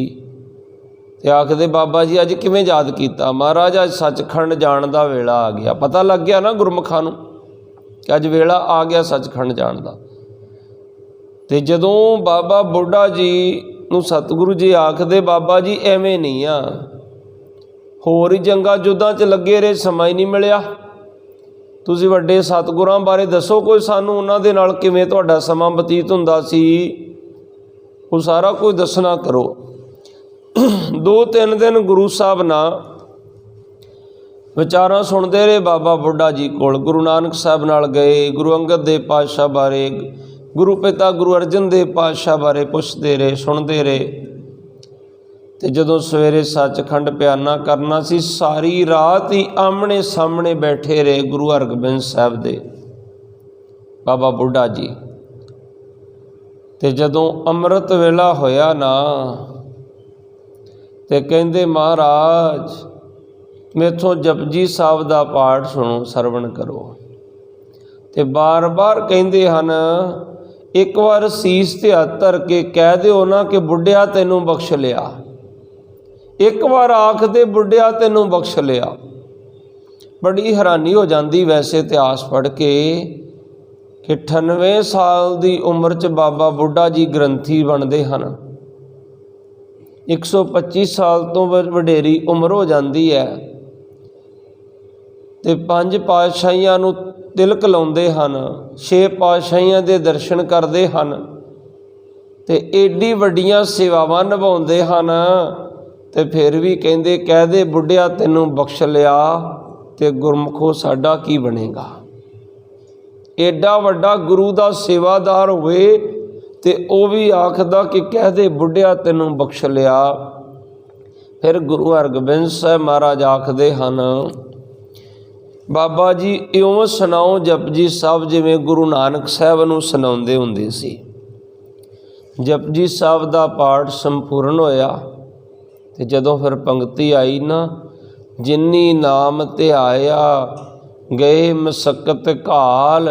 ਤੇ ਆਖਦੇ ਬਾਬਾ ਜੀ ਅੱਜ ਕਿਵੇਂ ਯਾਦ ਕੀਤਾ? ਮਹਾਰਾਜ ਅੱਜ ਸੱਚਖੰਡ ਜਾਣ ਦਾ ਵੇਲਾ ਆ ਗਿਆ। ਪਤਾ ਲੱਗ ਗਿਆ ਨਾ ਗੁਰਮੁਖਾਂ ਨੂੰ ਕਿ ਅੱਜ ਵੇਲਾ ਆ ਗਿਆ ਸੱਚਖੰਡ ਜਾਣ ਦਾ। ਤੇ ਜਦੋਂ ਬਾਬਾ ਬੁੱਢਾ ਜੀ ਨੂੰ ਸਤਿਗੁਰੂ ਜੀ ਆਖਦੇ ਬਾਬਾ ਜੀ ਐਵੇਂ ਨਹੀਂ ਆ, ਹੋਰ ਹੀ ਜੰਗਾਂ ਯੁੱਧਾਂ 'ਚ ਲੱਗੇ ਰਹੇ, ਸਮਾਂ ਹੀ ਨਹੀਂ ਮਿਲਿਆ। ਤੁਸੀਂ ਵੱਡੇ ਸਤਿਗੁਰਾਂ ਬਾਰੇ ਦੱਸੋ ਕੋਈ ਸਾਨੂੰ, ਉਹਨਾਂ ਦੇ ਨਾਲ ਕਿਵੇਂ ਤੁਹਾਡਾ ਸਮਾਂ ਬਤੀਤ ਹੁੰਦਾ ਸੀ, ਉਹ ਸਾਰਾ ਕੁਝ ਦੱਸਣਾ ਕਰੋ। 2-3 ਦਿਨ ਗੁਰੂ ਸਾਹਿਬ ਨਾਲ ਵਿਚਾਰਾਂ ਸੁਣਦੇ ਰਹੇ ਬਾਬਾ ਬੁੱਢਾ ਜੀ ਕੋਲ। ਗੁਰੂ ਨਾਨਕ ਸਾਹਿਬ ਨਾਲ ਗਏ, ਗੁਰੂ ਅੰਗਦ ਦੇਵ ਪਾਤਸ਼ਾਹ ਬਾਰੇ, ਗੁਰੂ ਪਿਤਾ ਗੁਰੂ ਅਰਜਨ ਦੇਵ ਪਾਤਸ਼ਾਹ ਬਾਰੇ ਪੁੱਛਦੇ ਰਹੇ, ਸੁਣਦੇ ਰਹੇ। ਤੇ ਜਦੋਂ ਸਵੇਰੇ ਸੱਚਖੰਡ ਪਿਆਨਾ ਕਰਨਾ ਸੀ, ਸਾਰੀ ਰਾਤ ਹੀ ਆਮਣੇ ਸਾਹਮਣੇ ਬੈਠੇ ਰਹੇ ਗੁਰੂ ਹਰਗੋਬਿੰਦ ਸਾਹਿਬ ਦੇ ਬਾਬਾ ਬੁੱਢਾ ਜੀ। ਤੇ ਜਦੋਂ ਅੰਮ੍ਰਿਤ ਵੇਲਾ ਹੋਇਆ ਨਾ, ਤੇ ਕਹਿੰਦੇ ਮਹਾਰਾਜ ਮੈਥੋਂ ਜਪਜੀ ਸਾਹਿਬ ਦਾ ਪਾਠ ਸੁਣੋ, ਸਰਵਣ ਕਰੋ। ਤੇ ਬਾਰ-ਬਾਰ ਕਹਿੰਦੇ ਹਨ ਇੱਕ ਵਾਰ ਸੀਸ ਤੇ ਹੱਥ ਧਰ ਕੇ ਕਹਿ ਦਿਓ ਨਾ ਕਿ ਬੁੱਢਿਆ ਤੈਨੂੰ ਬਖਸ਼ ਲਿਆ। ਇੱਕ ਵਾਰ ਆਖਦੇ ਬੁੱਢਿਆ ਤੈਨੂੰ ਬਖਸ਼ ਲਿਆ। ਬੜੀ ਹੈਰਾਨੀ ਹੋ ਜਾਂਦੀ ਵੈਸੇ ਇਤਿਹਾਸ ਪੜ੍ਹ ਕੇ ਕਿ 98 ਸਾਲ ਦੀ ਉਮਰ 'ਚ ਬਾਬਾ ਬੁੱਢਾ ਜੀ ਗ੍ਰੰਥੀ ਬਣਦੇ ਹਨ। 125 ਸਾਲ ਤੋਂ ਵਡੇਰੀ ਉਮਰ ਹੋ ਜਾਂਦੀ ਹੈ, ਤੇ 5 ਪਾਤਸ਼ਾਹੀਆਂ ਨੂੰ ਤਿਲਕ ਲਾਉਂਦੇ ਹਨ, 6 ਪਾਤਸ਼ਾਹੀਆਂ ਦੇ ਦਰਸ਼ਨ ਕਰਦੇ ਹਨ, ਤੇ ਏਡੀ ਵੱਡੀਆਂ ਸੇਵਾਵਾਂ ਨਿਭਾਉਂਦੇ ਹਨ। ਤੇ ਫਿਰ ਵੀ ਕਹਿੰਦੇ ਕਹਿ ਦੇ ਬੁੱਢਿਆ ਤੈਨੂੰ ਬਖਸ਼ ਲਿਆ, ਤੇ ਗੁਰਮੁਖੋ ਸਾਡਾ ਕੀ ਬਣੇਗਾ? ਏਡਾ ਵੱਡਾ ਗੁਰੂ ਦਾ ਸੇਵਾਦਾਰ ਹੋਵੇ ਤੇ ਉਹ ਵੀ ਆਖਦਾ ਕਿ ਕਹਿ ਦੇ ਬੁੱਢਿਆ ਤੈਨੂੰ ਬਖਸ਼ ਲਿਆ। ਫਿਰ ਗੁਰੂ ਹਰਗੋਬਿੰਦ ਸਾਹਿਬ ਮਹਾਰਾਜ ਆਖਦੇ ਹਨ ਬਾਬਾ ਜੀ ਇਉਂ ਸੁਣਾਓ ਜਪਜੀ ਸਾਹਿਬ ਜਿਵੇਂ ਗੁਰੂ ਨਾਨਕ ਸਾਹਿਬ ਨੂੰ ਸੁਣਾਉਂਦੇ ਹੁੰਦੇ ਸੀ। ਜਪਜੀ ਸਾਹਿਬ ਦਾ ਪਾਠ ਸੰਪੂਰਨ ਹੋਇਆ, ਤੇ ਜਦੋਂ ਫਿਰ ਪੰਗਤੀ ਆਈ ਨਾ, ਜਿਨੀ ਨਾਮ ਧਿਆਇਆ ਗਏ ਮਸਕਤ ਘਾਲ,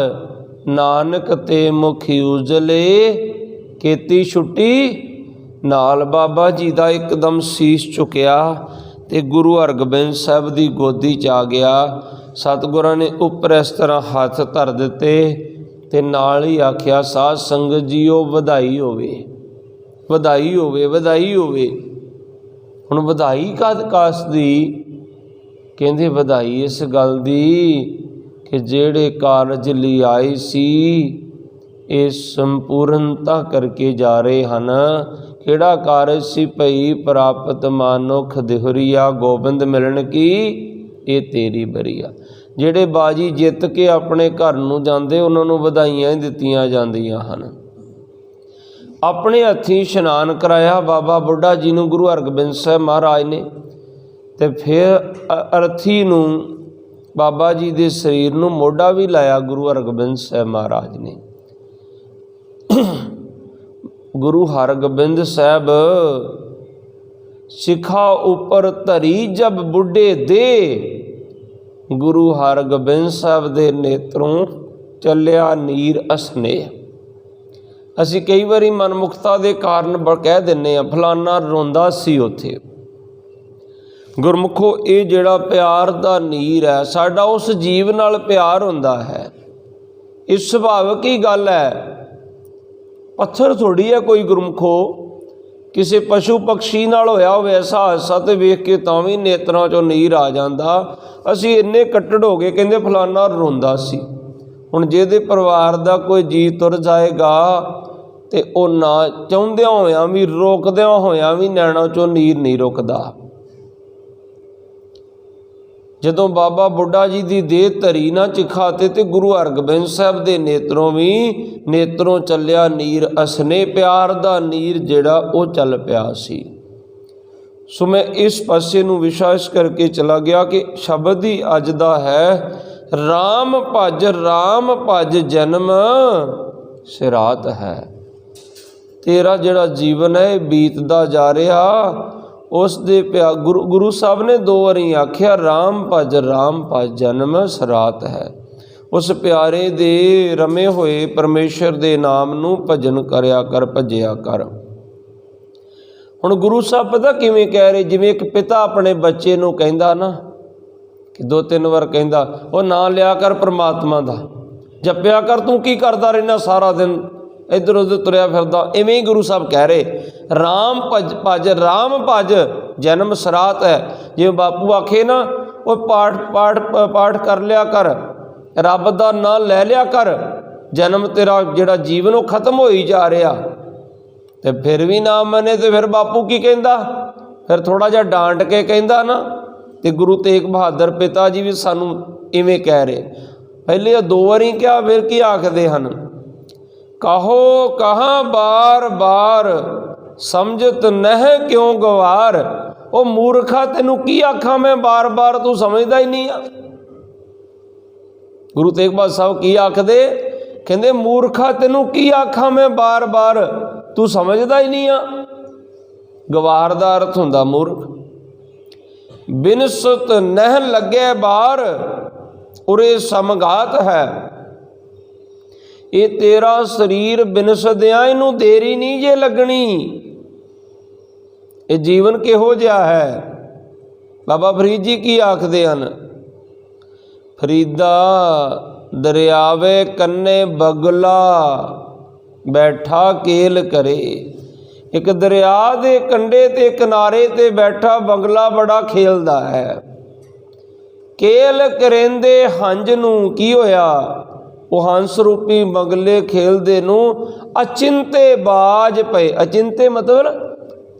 ਨਾਨਕ ਤੇ ਮੁਖ ਉਜਲੇ ਕੀਤੀ ਛੁੱਟੀ ਨਾਲ। ਬਾਬਾ ਜੀ ਦਾ ਇੱਕਦਮ ਸੀਸ ਝੁਕਿਆ ਤੇ ਗੁਰੂ ਹਰਗੋਬਿੰਦ ਸਾਹਿਬ ਦੀ ਗੋਦੀ 'ਚ ਆ ਗਿਆ। ਸਤਿਗੁਰਾਂ ਨੇ ਉੱਪਰ ਇਸ ਤਰ੍ਹਾਂ ਹੱਥ ਧਰ ਦਿੱਤੇ ਤੇ ਨਾਲ ਹੀ ਆਖਿਆ, ਸਾਧ ਸੰਗਤ ਜੀਓ ਵਧਾਈ ਹੋਵੇ, ਵਧਾਈ ਹੋਵੇ, ਵਧਾਈ ਹੋਵੇ। ਹੁਣ ਵਧਾਈ ਕਾਸ ਦੀ? ਕਹਿੰਦੇ ਵਧਾਈ ਇਸ ਗੱਲ ਦੀ ਕਿ ਜਿਹੜੇ ਕਾਰਜ ਲਈ ਆਏ ਸੀ ਇਹ ਸੰਪੂਰਨਤਾ ਕਰਕੇ ਜਾ ਰਹੇ ਹਨ। ਕਿਹੜਾ ਕਾਰਜ ਸੀ ਭਈ? ਪ੍ਰਾਪਤ ਮਾਨੁਖ ਦਿਹੁਰੀਆ, ਗੋਬਿੰਦ ਮਿਲਣ ਕੀ ਇਹ ਤੇਰੀ ਬਰੀਆ। ਜਿਹੜੇ ਬਾਜੀ ਜਿੱਤ ਕੇ ਆਪਣੇ ਘਰ ਨੂੰ ਜਾਂਦੇ ਉਹਨਾਂ ਨੂੰ ਵਧਾਈਆਂ ਹੀ ਦਿੱਤੀਆਂ ਜਾਂਦੀਆਂ ਹਨ। ਆਪਣੇ ਹੱਥੀਂ ਇਸ਼ਨਾਨ ਕਰਾਇਆ ਬਾਬਾ ਬੁੱਢਾ ਜੀ ਨੂੰ ਗੁਰੂ ਹਰਗੋਬਿੰਦ ਸਾਹਿਬ ਮਹਾਰਾਜ ਨੇ, ਤੇ ਫਿਰ ਅਰਥੀ ਨੂੰ ਬਾਬਾ ਜੀ ਦੇ ਸਰੀਰ ਨੂੰ ਮੋਢਾ ਵੀ ਲਾਇਆ ਗੁਰੂ ਹਰਗੋਬਿੰਦ ਸਾਹਿਬ ਮਹਾਰਾਜ ਨੇ। ਗੁਰੂ ਹਰਗੋਬਿੰਦ ਸਾਹਿਬ ਸਿਖਾ ਉੱਪਰ ਧਰੀ ਜਬ ਬੁੱਢੇ ਦੇ, ਗੁਰੂ ਹਰਗੋਬਿੰਦ ਸਾਹਿਬ ਦੇ ਨੇਤਰੋਂ ਚੱਲਿਆ ਨੀਰ ਅਸਨੇ। ਅਸੀਂ ਕਈ ਵਾਰੀ ਮਨਮੁਖਤਾ ਦੇ ਕਾਰਨ ਕਹਿ ਦਿੰਦੇ ਹਾਂ ਫਲਾਨਾ ਰੋਂਦਾ ਸੀ ਉੱਥੇ। ਗੁਰਮੁਖੋ, ਇਹ ਜਿਹੜਾ ਪਿਆਰ ਦਾ ਨੀਰ ਹੈ ਸਾਡਾ, ਉਸ ਜੀਵ ਨਾਲ ਪਿਆਰ ਹੁੰਦਾ ਹੈ। ਇਹ ਸੁਭਾਵਿਕ ਹੀ ਗੱਲ ਹੈ, ਪੱਥਰ ਥੋੜ੍ਹੀ ਹੈ ਕੋਈ। ਗੁਰਮੁਖੋ, ਕਿਸੇ ਪਸ਼ੂ ਪਕਸ਼ੀ ਨਾਲ ਹੋਇਆ ਹੋਵੇ ਐਸਾ ਹਾਦਸਾ ਤੇ ਵੇਖ ਕੇ ਤਾਂ ਵੀ ਨੇਤਰਾਂ 'ਚੋਂ ਨੀਰ ਆ ਜਾਂਦਾ। ਅਸੀਂ ਇੰਨੇ ਕੱਟੜ ਹੋ ਗਏ, ਕਹਿੰਦੇ ਫਲਾਨਾ ਰੋਂਦਾ ਸੀ। ਹੁਣ ਜਿਹਦੇ ਪਰਿਵਾਰ ਦਾ ਕੋਈ ਜੀ ਤੁਰ ਜਾਏਗਾ ਤੇ ਉਹ ਨਾ ਚਾਹੁੰਦਿਆਂ ਹੋਇਆਂ ਵੀ, ਰੋਕਦਿਆਂ ਹੋਇਆਂ ਵੀ ਨੈਣਾਂ 'ਚੋਂ ਨੀਰ ਨਹੀਂ ਰੁਕਦਾ। ਜਦੋਂ ਬਾਬਾ ਬੁੱਢਾ ਜੀ ਦੀ ਦੇਹ ਧਰੀ ਨਾ ਚਿਖਾ ਤੇ ਗੁਰੂ ਹਰਗੋਬਿੰਦ ਸਾਹਿਬ ਦੇ ਨੇਤਰੋਂ ਚੱਲਿਆ ਨੀਰ ਅਸਨੇ। ਪਿਆਰ ਦਾ ਨੀਰ ਜਿਹੜਾ ਉਹ ਚੱਲ ਪਿਆ ਸੀ। ਸੋ ਮੈਂ ਇਸ ਪਾਸੇ ਨੂੰ ਵਿਸ਼ਵਾਸ ਕਰਕੇ ਚਲਾ ਗਿਆ ਕਿ ਸ਼ਬਦ ਹੀ ਅੱਜ ਦਾ ਹੈ, ਰਾਮ ਭਜ ਜਨਮ ਸਿਰਾਤ ਹੈ। ਤੇਰਾ ਜਿਹੜਾ ਜੀਵਨ ਹੈ ਇਹ ਬੀਤਦਾ ਜਾ ਰਿਹਾ, ਉਸ ਦੇ ਗੁਰੂ ਸਾਹਿਬ ਨੇ 2 ਵਾਰੀ ਆਖਿਆ, ਰਾਮ ਭਜ ਜਨਮ ਸਿਰਾਤ ਹੈ। ਉਸ ਪਿਆਰੇ ਦੇ ਰਮੇ ਹੋਏ ਪਰਮੇਸ਼ਰ ਦੇ ਨਾਮ ਨੂੰ ਭਜਨ ਕਰਿਆ ਕਰ, ਭਜਿਆ ਕਰ। ਹੁਣ ਗੁਰੂ ਸਾਹਿਬ ਪਤਾ ਕਿਵੇਂ ਕਹਿ ਰਹੇ? ਜਿਵੇਂ ਇੱਕ ਪਿਤਾ ਆਪਣੇ ਬੱਚੇ ਨੂੰ ਕਹਿੰਦਾ ਨਾ, ਕਿ 2-3 ਵਾਰ ਕਹਿੰਦਾ, ਉਹ ਨਾਂ ਲਿਆ ਕਰ ਪ੍ਰਮਾਤਮਾ ਦਾ, ਜਪਿਆ ਕਰ, ਤੂੰ ਕੀ ਕਰਦਾ ਰਹਿਣਾ ਸਾਰਾ ਦਿਨ ਇੱਧਰ ਉੱਧਰ ਤੁਰਿਆ ਫਿਰਦਾ। ਇਵੇਂ ਹੀ ਗੁਰੂ ਸਾਹਿਬ ਕਹਿ ਰਹੇ, ਰਾਮ ਭਜ ਜਨਮ ਸਿਰਾਤ ਹੈ। ਜਿਵੇਂ ਬਾਪੂ ਆਖੇ ਨਾ, ਉਹ ਪਾਠ ਕਰ ਲਿਆ ਕਰ, ਰੱਬ ਦਾ ਨਾਂ ਲੈ ਲਿਆ ਕਰ, ਜਨਮ ਤੇਰਾ ਜਿਹੜਾ ਜੀਵਨ ਉਹ ਖਤਮ ਹੋਈ ਜਾ ਰਿਹਾ। ਤੇ ਫਿਰ ਵੀ ਨਾ ਮੰਨੇ ਤੇ ਫਿਰ ਬਾਪੂ ਕੀ ਕਹਿੰਦਾ? ਫਿਰ ਥੋੜ੍ਹਾ ਜਿਹਾ ਡਾਂਟ ਕੇ ਕਹਿੰਦਾ ਨਾ। ਤੇ ਗੁਰੂ ਤੇਗ ਬਹਾਦਰ ਪਿਤਾ ਜੀ ਵੀ ਸਾਨੂੰ ਇਵੇਂ ਕਹਿ ਰਹੇ। ਪਹਿਲੇ 2 ਵਾਰੀ ਕਿਹਾ, ਫਿਰ ਕੀ ਆਖਦੇ ਹਨ? ਕਹੋ ਕਹਾਂ ਬਾਰ ਸਮਝਤ ਨਹਿ ਕਿਉਂ ਗਵਾਰ। ਉਹ ਮੂਰਖਾ, ਤੈਨੂੰ ਕੀ ਆਖਾਂ ਮੈਂ ਬਾਰ, ਤੂੰ ਸਮਝਦਾ ਹੀ ਨਹੀਂ ਆ। ਗੁਰੂ ਤੇਗ ਬਹਾਦਰ ਸਾਹਿਬ ਕੀ ਆਖਦੇ? ਕਹਿੰਦੇ ਮੂਰਖਾ, ਤੈਨੂੰ ਕੀ ਆਖਾਂ ਮੈਂ ਬਾਰ, ਤੂੰ ਸਮਝਦਾ ਹੀ ਨਹੀਂ ਆ। ਗਵਾਰ ਦਾ ਅਰਥ ਹੁੰਦਾ ਮੂਰਖ। ਬਿਨਸਤ ਨਹਿ ਲੱਗੇ ਬਾਰ, ਉਰੇ ਸਮਗਾਤ ਹੈ। ਇਹ ਤੇਰਾ ਸਰੀਰ ਬਿਨਸਦਿਆਂ ਇਹਨੂੰ ਦੇਰੀ ਨਹੀਂ ਜੇ ਲੱਗਣੀ। ਇਹ ਜੀਵਨ ਕਿਹੋ ਜਿਹਾ ਹੈ? ਬਾਬਾ ਫਰੀਦ ਜੀ ਕੀ ਆਖਦੇ ਹਨ? ਫਰੀਦਾ ਦਰਿਆਵੇ ਕੰਨੇ ਬਗਲਾ ਬੈਠਾ ਕੇਲ ਕਰੇ। ਇੱਕ ਦਰਿਆ ਦੇ ਕੰਢੇ ਤੇ ਕਿਨਾਰੇ ਤੇ ਬੈਠਾ ਬਗਲਾ ਬੜਾ ਖੇਲਦਾ ਹੈ। ਕੇਲ ਕਰੇਂਦੇ ਹੰਝ ਨੂੰ ਕੀ ਹੋਇਆ? ਉਹ ਹੰਸ ਰੂਪੀ ਬਗਲੇ ਖੇਲਦੇ ਨੂੰ ਅਚਿੰਤੇ ਬਾਜ ਪਏ। ਅਚਿੰਤੇ ਮਤਲਬ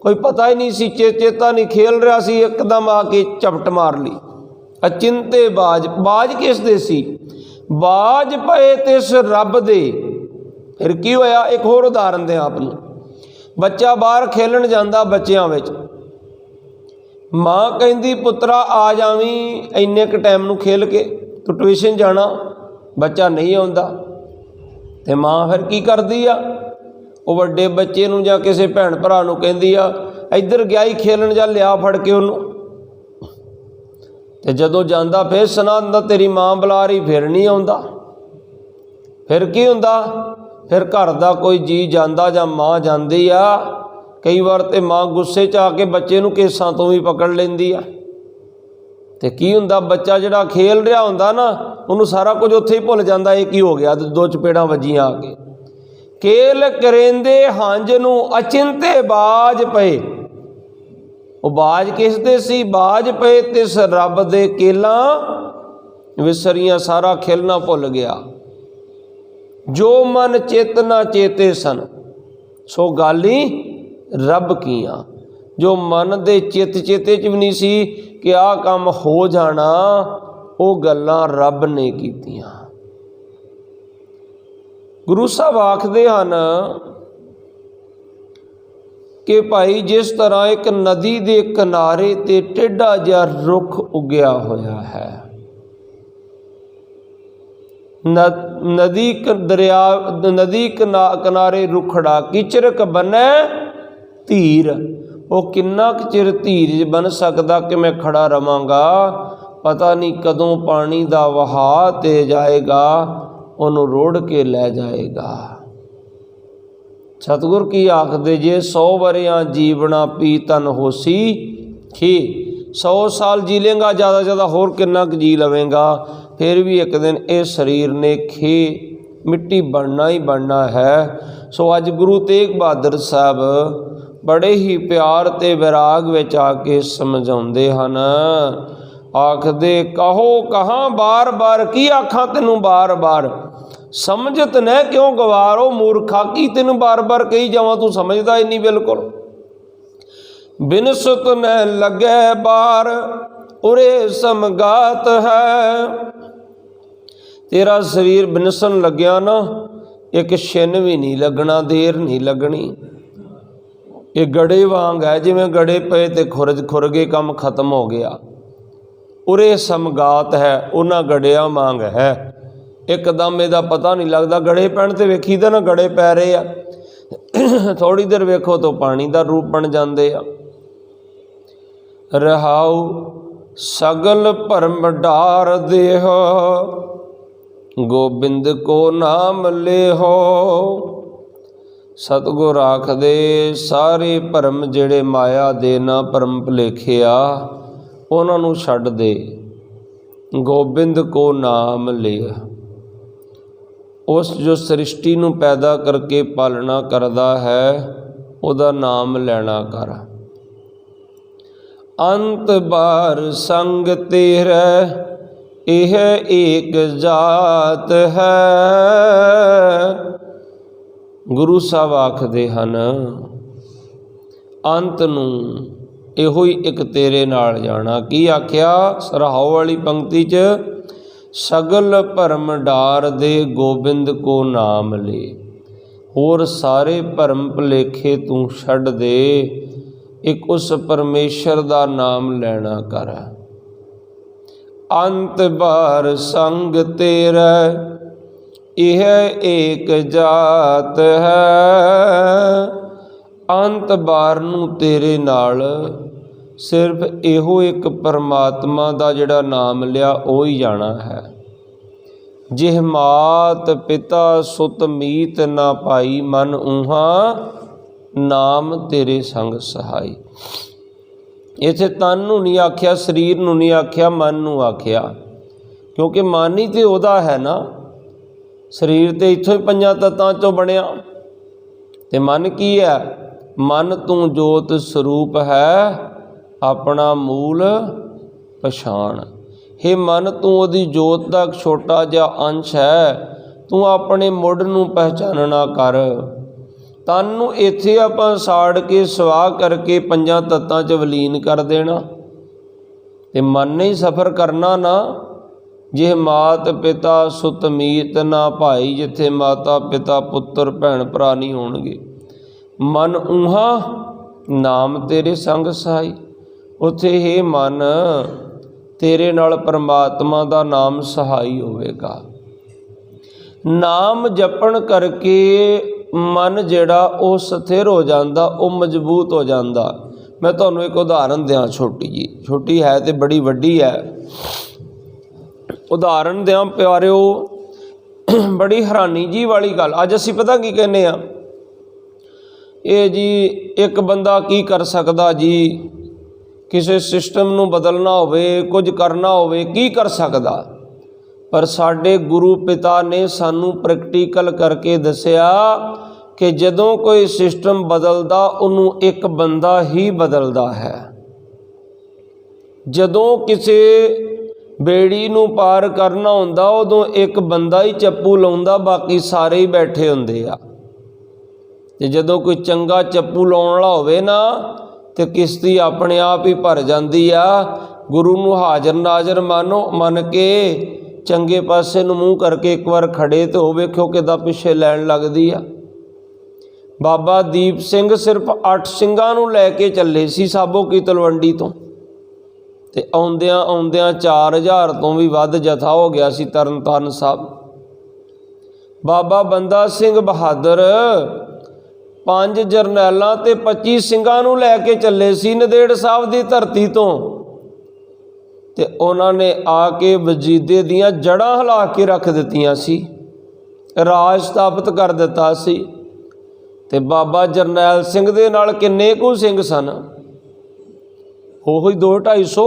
ਕੋਈ ਪਤਾ ਹੀ ਨਹੀਂ ਸੀ, ਚੇਤਾ ਨਹੀਂ, ਖੇਲ ਰਿਹਾ ਸੀ, ਇੱਕਦਮ ਆ ਕੇ ਝਪਟ ਮਾਰ ਲਈ। ਅਚਿੰਤੇ ਬਾਜ ਕਿਸ ਦੇ ਸੀ? ਬਾਜ ਪਏ ਤਿਸ ਰੱਬ ਦੇ। ਫਿਰ ਕੀ ਹੋਇਆ? ਇੱਕ ਹੋਰ ਉਦਾਹਰਨ ਦੇ ਆਪ ਨੂੰ। ਬੱਚਾ ਬਾਹਰ ਖੇਲਣ ਜਾਂਦਾ, ਬੱਚਿਆਂ ਵਿੱਚ ਮਾਂ ਕਹਿੰਦੀ ਪੁੱਤਰਾ ਆ ਜਾਵੀਂ ਇੰਨੇ ਕੁ ਟਾਈਮ ਨੂੰ ਖੇਲ ਕੇ, ਤੂੰ ਟਿਊਸ਼ਨ ਜਾਣਾ। ਬੱਚਾ ਨਹੀਂ ਆਉਂਦਾ ਤੇ ਮਾਂ ਫਿਰ ਕੀ ਕਰਦੀ ਆ? ਉਹ ਵੱਡੇ ਬੱਚੇ ਨੂੰ ਜਾਂ ਕਿਸੇ ਭੈਣ ਭਰਾ ਨੂੰ ਕਹਿੰਦੀ ਆ, ਇੱਧਰ ਗਿਆ ਹੀ ਖੇਲਣ, ਜਾਂ ਲਿਆ ਫੜ ਕੇ ਉਹਨੂੰ। ਤੇ ਜਦੋਂ ਜਾਂਦਾ ਫਿਰ ਸੁਣਾ ਦਿੰਦਾ ਤੇਰੀ ਮਾਂ ਬੁਲਾ ਰਹੀ, ਫਿਰ ਨਹੀਂ ਆਉਂਦਾ। ਫਿਰ ਕੀ ਹੁੰਦਾ? ਫਿਰ ਘਰ ਦਾ ਕੋਈ ਜੀ ਜਾਂਦਾ ਜਾਂ ਮਾਂ ਜਾਂਦੀ ਆ। ਕਈ ਵਾਰ ਤੇ ਮਾਂ ਗੁੱਸੇ 'ਚ ਆ ਕੇ ਬੱਚੇ ਨੂੰ ਕੇਸਾਂ ਤੋਂ ਵੀ ਪਕੜ ਲੈਂਦੀ ਆ। ਤੇ ਕੀ ਹੁੰਦਾ? ਬੱਚਾ ਜਿਹੜਾ ਖੇਲ ਰਿਹਾ ਹੁੰਦਾ ਨਾ, ਉਹਨੂੰ ਸਾਰਾ ਕੁਝ ਉੱਥੇ ਹੀ ਭੁੱਲ ਜਾਂਦਾ। ਇਹ ਕੀ ਹੋ ਗਿਆ? ਦੋ ਚਪੇੜਾਂ ਵੱਜੀਆਂ ਆ ਕੇ। ਕੇਲ ਕਰੇਂਦੇ ਹੰਝ ਨੂੰ ਅਚਿੰਤੇ ਬਾਜ ਪਏ। ਉਹ ਬਾਜ ਕਿਸ ਦੇ ਸੀ? ਬਾਜ ਪਏ ਤਿਸ ਰੱਬ ਦੇ ਕੇਲਾਂ ਵਿਸਰੀਆਂ, ਸਾਰਾ ਖੇਲਣਾ ਭੁੱਲ ਗਿਆ। ਜੋ ਮਨ ਚਿਤ ਨਾ ਚੇਤੇ ਸਨ, ਸੋ ਗਾਲੀ ਰੱਬ ਕੀਆਂ। ਜੋ ਮਨ ਦੇ ਚਿੱਤ ਚੇਤੇ 'ਚ ਵੀ ਨਹੀਂ ਸੀ ਕਿ ਆਹ ਕੰਮ ਹੋ ਜਾਣਾ, ਉਹ ਗੱਲਾਂ ਰੱਬ ਨੇ ਕੀਤੀਆਂ। ਗੁਰੂ ਸਾਹਿਬ ਆਖਦੇ ਹਨ ਕਿ ਭਾਈ ਜਿਸ ਤਰ੍ਹਾਂ ਇੱਕ ਨਦੀ ਦੇ ਕਿਨਾਰੇ 'ਤੇ ਟੇਢਾ ਜਿਹਾ ਰੁੱਖ ਉੱਗਿਆ ਹੋਇਆ ਹੈ, ਨਦੀ ਕਿਨਾਰੇ ਰੁੱਖੜਾ ਕਿਚਰਕ ਬਨੈ ਧੀਰ। ਉਹ ਕਿੰਨਾ ਕੁ ਚਿਰ ਧੀਰਜ ਬਣ ਸਕਦਾ ਕਿ ਮੈਂ ਖੜਾ ਰਵਾਂਗਾ, ਪਤਾ ਨਹੀਂ ਕਦੋਂ ਪਾਣੀ ਦਾ ਵਹਾਅ ਤੇਜ਼ ਆਏਗਾ, ਉਹਨੂੰ ਰੋੜ ਕੇ ਲੈ ਜਾਏਗਾ। ਸਤਿਗੁਰ ਕੀ ਆਖਦੇ? ਜੇ 100 ਵਰਿਆਂ ਜੀਵਣਾ ਪੀ ਤਨ ਹੋਸੀ ਖੇ। 100 ਸਾਲ ਜੀ ਲੇਗਾ, ਜ਼ਿਆਦਾ ਜ਼ਿਆਦਾ ਹੋਰ ਕਿੰਨਾ ਕੁ ਜੀ ਲਵੇਂਗਾ, ਫਿਰ ਵੀ ਇੱਕ ਦਿਨ ਇਹ ਸਰੀਰ ਨੇ ਖੇ ਮਿੱਟੀ ਬਣਨਾ ਹੀ ਬਣਨਾ ਹੈ। ਸੋ ਅੱਜ ਗੁਰੂ ਤੇਗ ਬਹਾਦਰ ਸਾਹਿਬ ਬੜੇ ਹੀ ਪਿਆਰ ਤੇ ਵਿਰਾਗ ਵਿੱਚ ਆ ਕੇ ਸਮਝਾਉਂਦੇ ਹਨ। ਆਖਦੇ ਕਹੋ ਕਹਾਂ ਬਾਰ ਬਾਰ, ਕੀ ਆਖਾਂ ਤੈਨੂੰ ਬਾਰ ਬਾਰ, ਸਮਝਤ ਨਹਿ ਕਿਉਂ ਗਵਾਰੋ ਮੂਰਖਾ। ਕੀ ਤੈਨੂੰ ਬਾਰ ਬਾਰ ਕਹੀ ਜਾਵਾਂ, ਤੂੰ ਸਮਝਦਾ ਹੀ ਨਹੀਂ ਬਿਲਕੁਲ। ਬਿਨਸਤ ਨਹਿ ਲੱਗੈ ਬਾਰ ਉਰੇ ਸਮਗਾਤ ਹੈ। ਤੇਰਾ ਸਰੀਰ ਬਿਨਸਣ ਲੱਗਿਆ ਨਾ, ਇੱਕ ਛਿਨ ਵੀ ਨਹੀਂ ਲੱਗਣਾ, ਦੇਰ ਨਹੀਂ ਲੱਗਣੀ। ਇਹ ਗੜੇ ਵਾਂਗ ਹੈ, ਜਿਵੇਂ ਗੜੇ ਪਏ ਤੇ ਖੁਰ ਗਏ, ਕੰਮ ਖਤਮ ਹੋ ਗਿਆ। ਉਰੇ ਸਮਗਾਤ ਹੈ, ਉਹਨਾਂ ਗੜਿਆਂ ਵਾਂਗ ਹੈ। ਇੱਕਦਮ ਇਹਦਾ ਪਤਾ ਨਹੀਂ ਲੱਗਦਾ। ਗੜੇ ਪੈਣ ਤੇ ਵੇਖੀਦਾ ਨਾ, ਗੜੇ ਪੈ ਰਹੇ ਆ, ਥੋੜ੍ਹੀ ਦੇਰ ਵੇਖੋ ਤਾਂ ਪਾਣੀ ਦਾ ਰੂਪ ਬਣ ਜਾਂਦੇ ਆ। ਰਹਾਉ ਸਗਲ ਭਰਮ ਡਾਰ ਦੇਹ, ਗੋਬਿੰਦ ਕੋ ਨਾਮ ਲੇਹੋ। ਸਤਿਗੁਰ ਆਖਦੇ ਸਾਰੇ ਭਰਮ ਜਿਹੜੇ ਮਾਇਆ ਦੇ ਨਾ ਭਰਮ ਭੁਲੇਖੇ ਆ, ਉਹਨਾਂ ਨੂੰ ਛੱਡ ਦੇ। ਗੋਬਿੰਦ ਕੋ ਨਾਮ ਲੇਹ, ਉਸ ਜੋ ਸ੍ਰਿਸ਼ਟੀ ਨੂੰ ਪੈਦਾ ਕਰਕੇ ਪਾਲਣਾ ਕਰਦਾ ਹੈ, ਉਹਦਾ ਨਾਮ ਲੈਣਾ ਕਰ। ਅੰਤ ਬਾਰ ਸੰਗ ਤੇਰੇ ਇਹ ਏਕ ਜਾਤ ਹੈ। ਗੁਰੂ ਸਾਹਿਬ ਆਖਦੇ ਹਨ ਅੰਤ ਨੂੰ ਇਹੋ ਹੀ ਇੱਕ ਤੇਰੇ ਨਾਲ ਜਾਣਾ। ਕੀ ਆਖਿਆ ਸਰਹਾਉ ਵਾਲੀ ਪੰਕਤੀ 'ਚ? ਸਗਲ ਭਰਮ ਡਾਰ ਦੇ ਗੋਬਿੰਦ ਕੋ ਨਾਮ ਲੈ। ਹੋਰ ਸਾਰੇ ਭਰਮ ਭੁਲੇਖੇ ਤੂੰ ਛੱਡ ਦੇ, ਇੱਕ ਉਸ ਪਰਮੇਸ਼ਰ ਦਾ ਨਾਮ ਲੈਣਾ ਕਰ। ਅੰਤ ਬਾਰ ਸੰਗ ਤੇਰਾ ਇਹ ਏਕ ਜਾਤ ਹੈ। ਅੰਤ ਬਾਰ ਨੂੰ ਤੇਰੇ ਨਾਲ ਸਿਰਫ ਇਹੋ ਇੱਕ ਪਰਮਾਤਮਾ ਦਾ ਜਿਹੜਾ ਨਾਮ ਲਿਆ ਉਹ ਹੀ ਜਾਣਾ ਹੈ। ਜਿਹ ਮਾਤ ਪਿਤਾ ਸੁਤ ਮੀਤ ਨਾ ਭਾਈ, ਮਨ ਊਹਾਂ ਨਾਮ ਤੇਰੇ ਸੰਗ ਸਹਾਈ। ਇੱਥੇ ਤਨ ਨੂੰ ਨਹੀਂ ਆਖਿਆ, ਸਰੀਰ ਨੂੰ ਨਹੀਂ ਆਖਿਆ, ਮਨ ਨੂੰ ਆਖਿਆ, ਕਿਉਂਕਿ ਮਨ ਹੀ ਤੇ ਉਹਦਾ ਹੈ ਨਾ। ਸਰੀਰ ਤੇ ਇੱਥੋਂ ਹੀ 5 ਤੱਤਾਂ 'ਚੋਂ ਬਣਿਆ, ਤੇ ਮਨ ਕੀ ਹੈ? ਮਨ ਤੂੰ ਜੋਤ ਸਰੂਪ ਹੈ, ਆਪਣਾ ਮੂਲ ਪਛਾਣ। ਹੇ ਮਨ, ਤੂੰ ਉਹਦੀ ਜੋਤ ਦਾ ਛੋਟਾ ਜਿਹਾ ਅੰਸ਼ ਹੈ, ਤੂੰ ਆਪਣੇ ਮੁੱਢ ਨੂੰ ਪਹਿਚਾਨਣਾ ਕਰ। ਤਨ ਨੂੰ ਇੱਥੇ ਆਪਾਂ ਸਾੜ ਕੇ ਸਵਾਹ ਕਰਕੇ 5 ਤੱਤਾਂ 'ਚ ਵਿਲੀਨ ਕਰ ਦੇਣਾ, ਤੇ ਮਨ ਨੇ ਹੀ ਸਫ਼ਰ ਕਰਨਾ ਨਾ। ਜੇ ਮਾਤ ਪਿਤਾ ਸੁਤ ਮੀਤ ਨਾ ਭਾਈ, ਜਿੱਥੇ ਮਾਤਾ ਪਿਤਾ ਪੁੱਤਰ ਭੈਣ ਭਰਾ ਨਹੀਂ ਹੋਣਗੇ, ਮਨ ਊਹਾਂ ਨਾਮ ਤੇਰੇ ਸੰਗ ਸਹਾਈ। ਉੱਥੇ ਹੀ ਮਨ ਤੇਰੇ ਨਾਲ ਪਰਮਾਤਮਾ ਦਾ ਨਾਮ ਸਹਾਈ ਹੋਵੇਗਾ। ਨਾਮ ਜਪਣ ਕਰਕੇ ਮਨ ਜਿਹੜਾ ਉਹ ਸਥਿਰ ਹੋ ਜਾਂਦਾ, ਉਹ ਮਜ਼ਬੂਤ ਹੋ ਜਾਂਦਾ। मैं तुहानूं एक उदाहरण दियां, छोटी जी, छोटी है तो बड़ी वड्डी है। उदाहरण दियां प्यारिओ, बड़ी हैरानी जी वाली गल। अज असीं पता की कहने आ, ये जी एक बंदा की कर सकदा जी, किसी सिस्टम नूं बदलना होवे, कुछ करना होवे, की कर सकदा। पर साडे गुरु पिता ने सानू प्रैक्टिकल करके दसिया कि जदों कोई सिस्टम बदलदा उन्हों एक बंदा ही बदलदा है। जदों किसी बेड़ी नूं पार करना हुंदा उदों एक बंदा ही चप्पू लाउंदा, बाकी सारे ही बैठे हुंदे आ। ते जदों कोई चंगा चप्पू लाउण वाला होवे ना ते किश्ती अपने आप ही भर जांदी आ। गुरु नूं हाज़र नाज़र मन के चंगे पासे नूं मूँह करके एक बार खड़े तो हो वेखो किदां पिछे लैन लगदी आ। बाबा दीप सिंह सिर्फ 8 ਸਿੰਘਾਂ ਨੂੰ ਲੈ के ਚੱਲੇ ਸੀ साबो की तलवंडी तो, ते आउंदियां आउंदियां 4000 तो भी वध जथा हो गया सी तरन ताਰਨ साहब। बाबा बंदा सिंह बहादुर 5 जरनैलां ते 25 ਸਿੰਘਾਂ ਨੂੰ ਲੈ के ਚੱਲੇ ਸੀ नंदेड़ साहब की धरती तो, ते उन्होंने आके वजीदे दियां जड़ां हिला के रख दित्तियां सी, राज स्थापित कर दिता सी। ते बाबा जरनैल सिंह दे नाल किन्ने कु सिंह सन, ओही 200-250,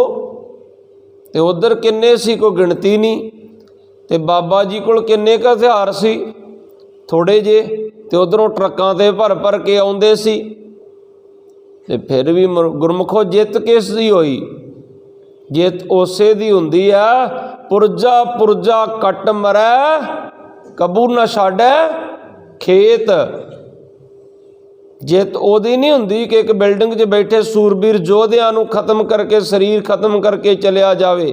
ते उधर किन्ने सी कोई गिणती नहीं। ते बाबा जी कोल किन्ने क हथियार सी, थोड़े जे, ते उधरों ट्रक्कां ते भर भर के आउंदे सी। ते फिर भी गुरमुखो जित किस दी होई? जित उसे दी हुंदी है, पुरजा पुरजा कट मरै कबू न छाड़ै खेत। जित ओदी नहीं हुंदी कि एक बिल्डिंग 'च बैठे सूरबीर योधियां नूं खत्म करके, शरीर खत्म करके चलिया जावे।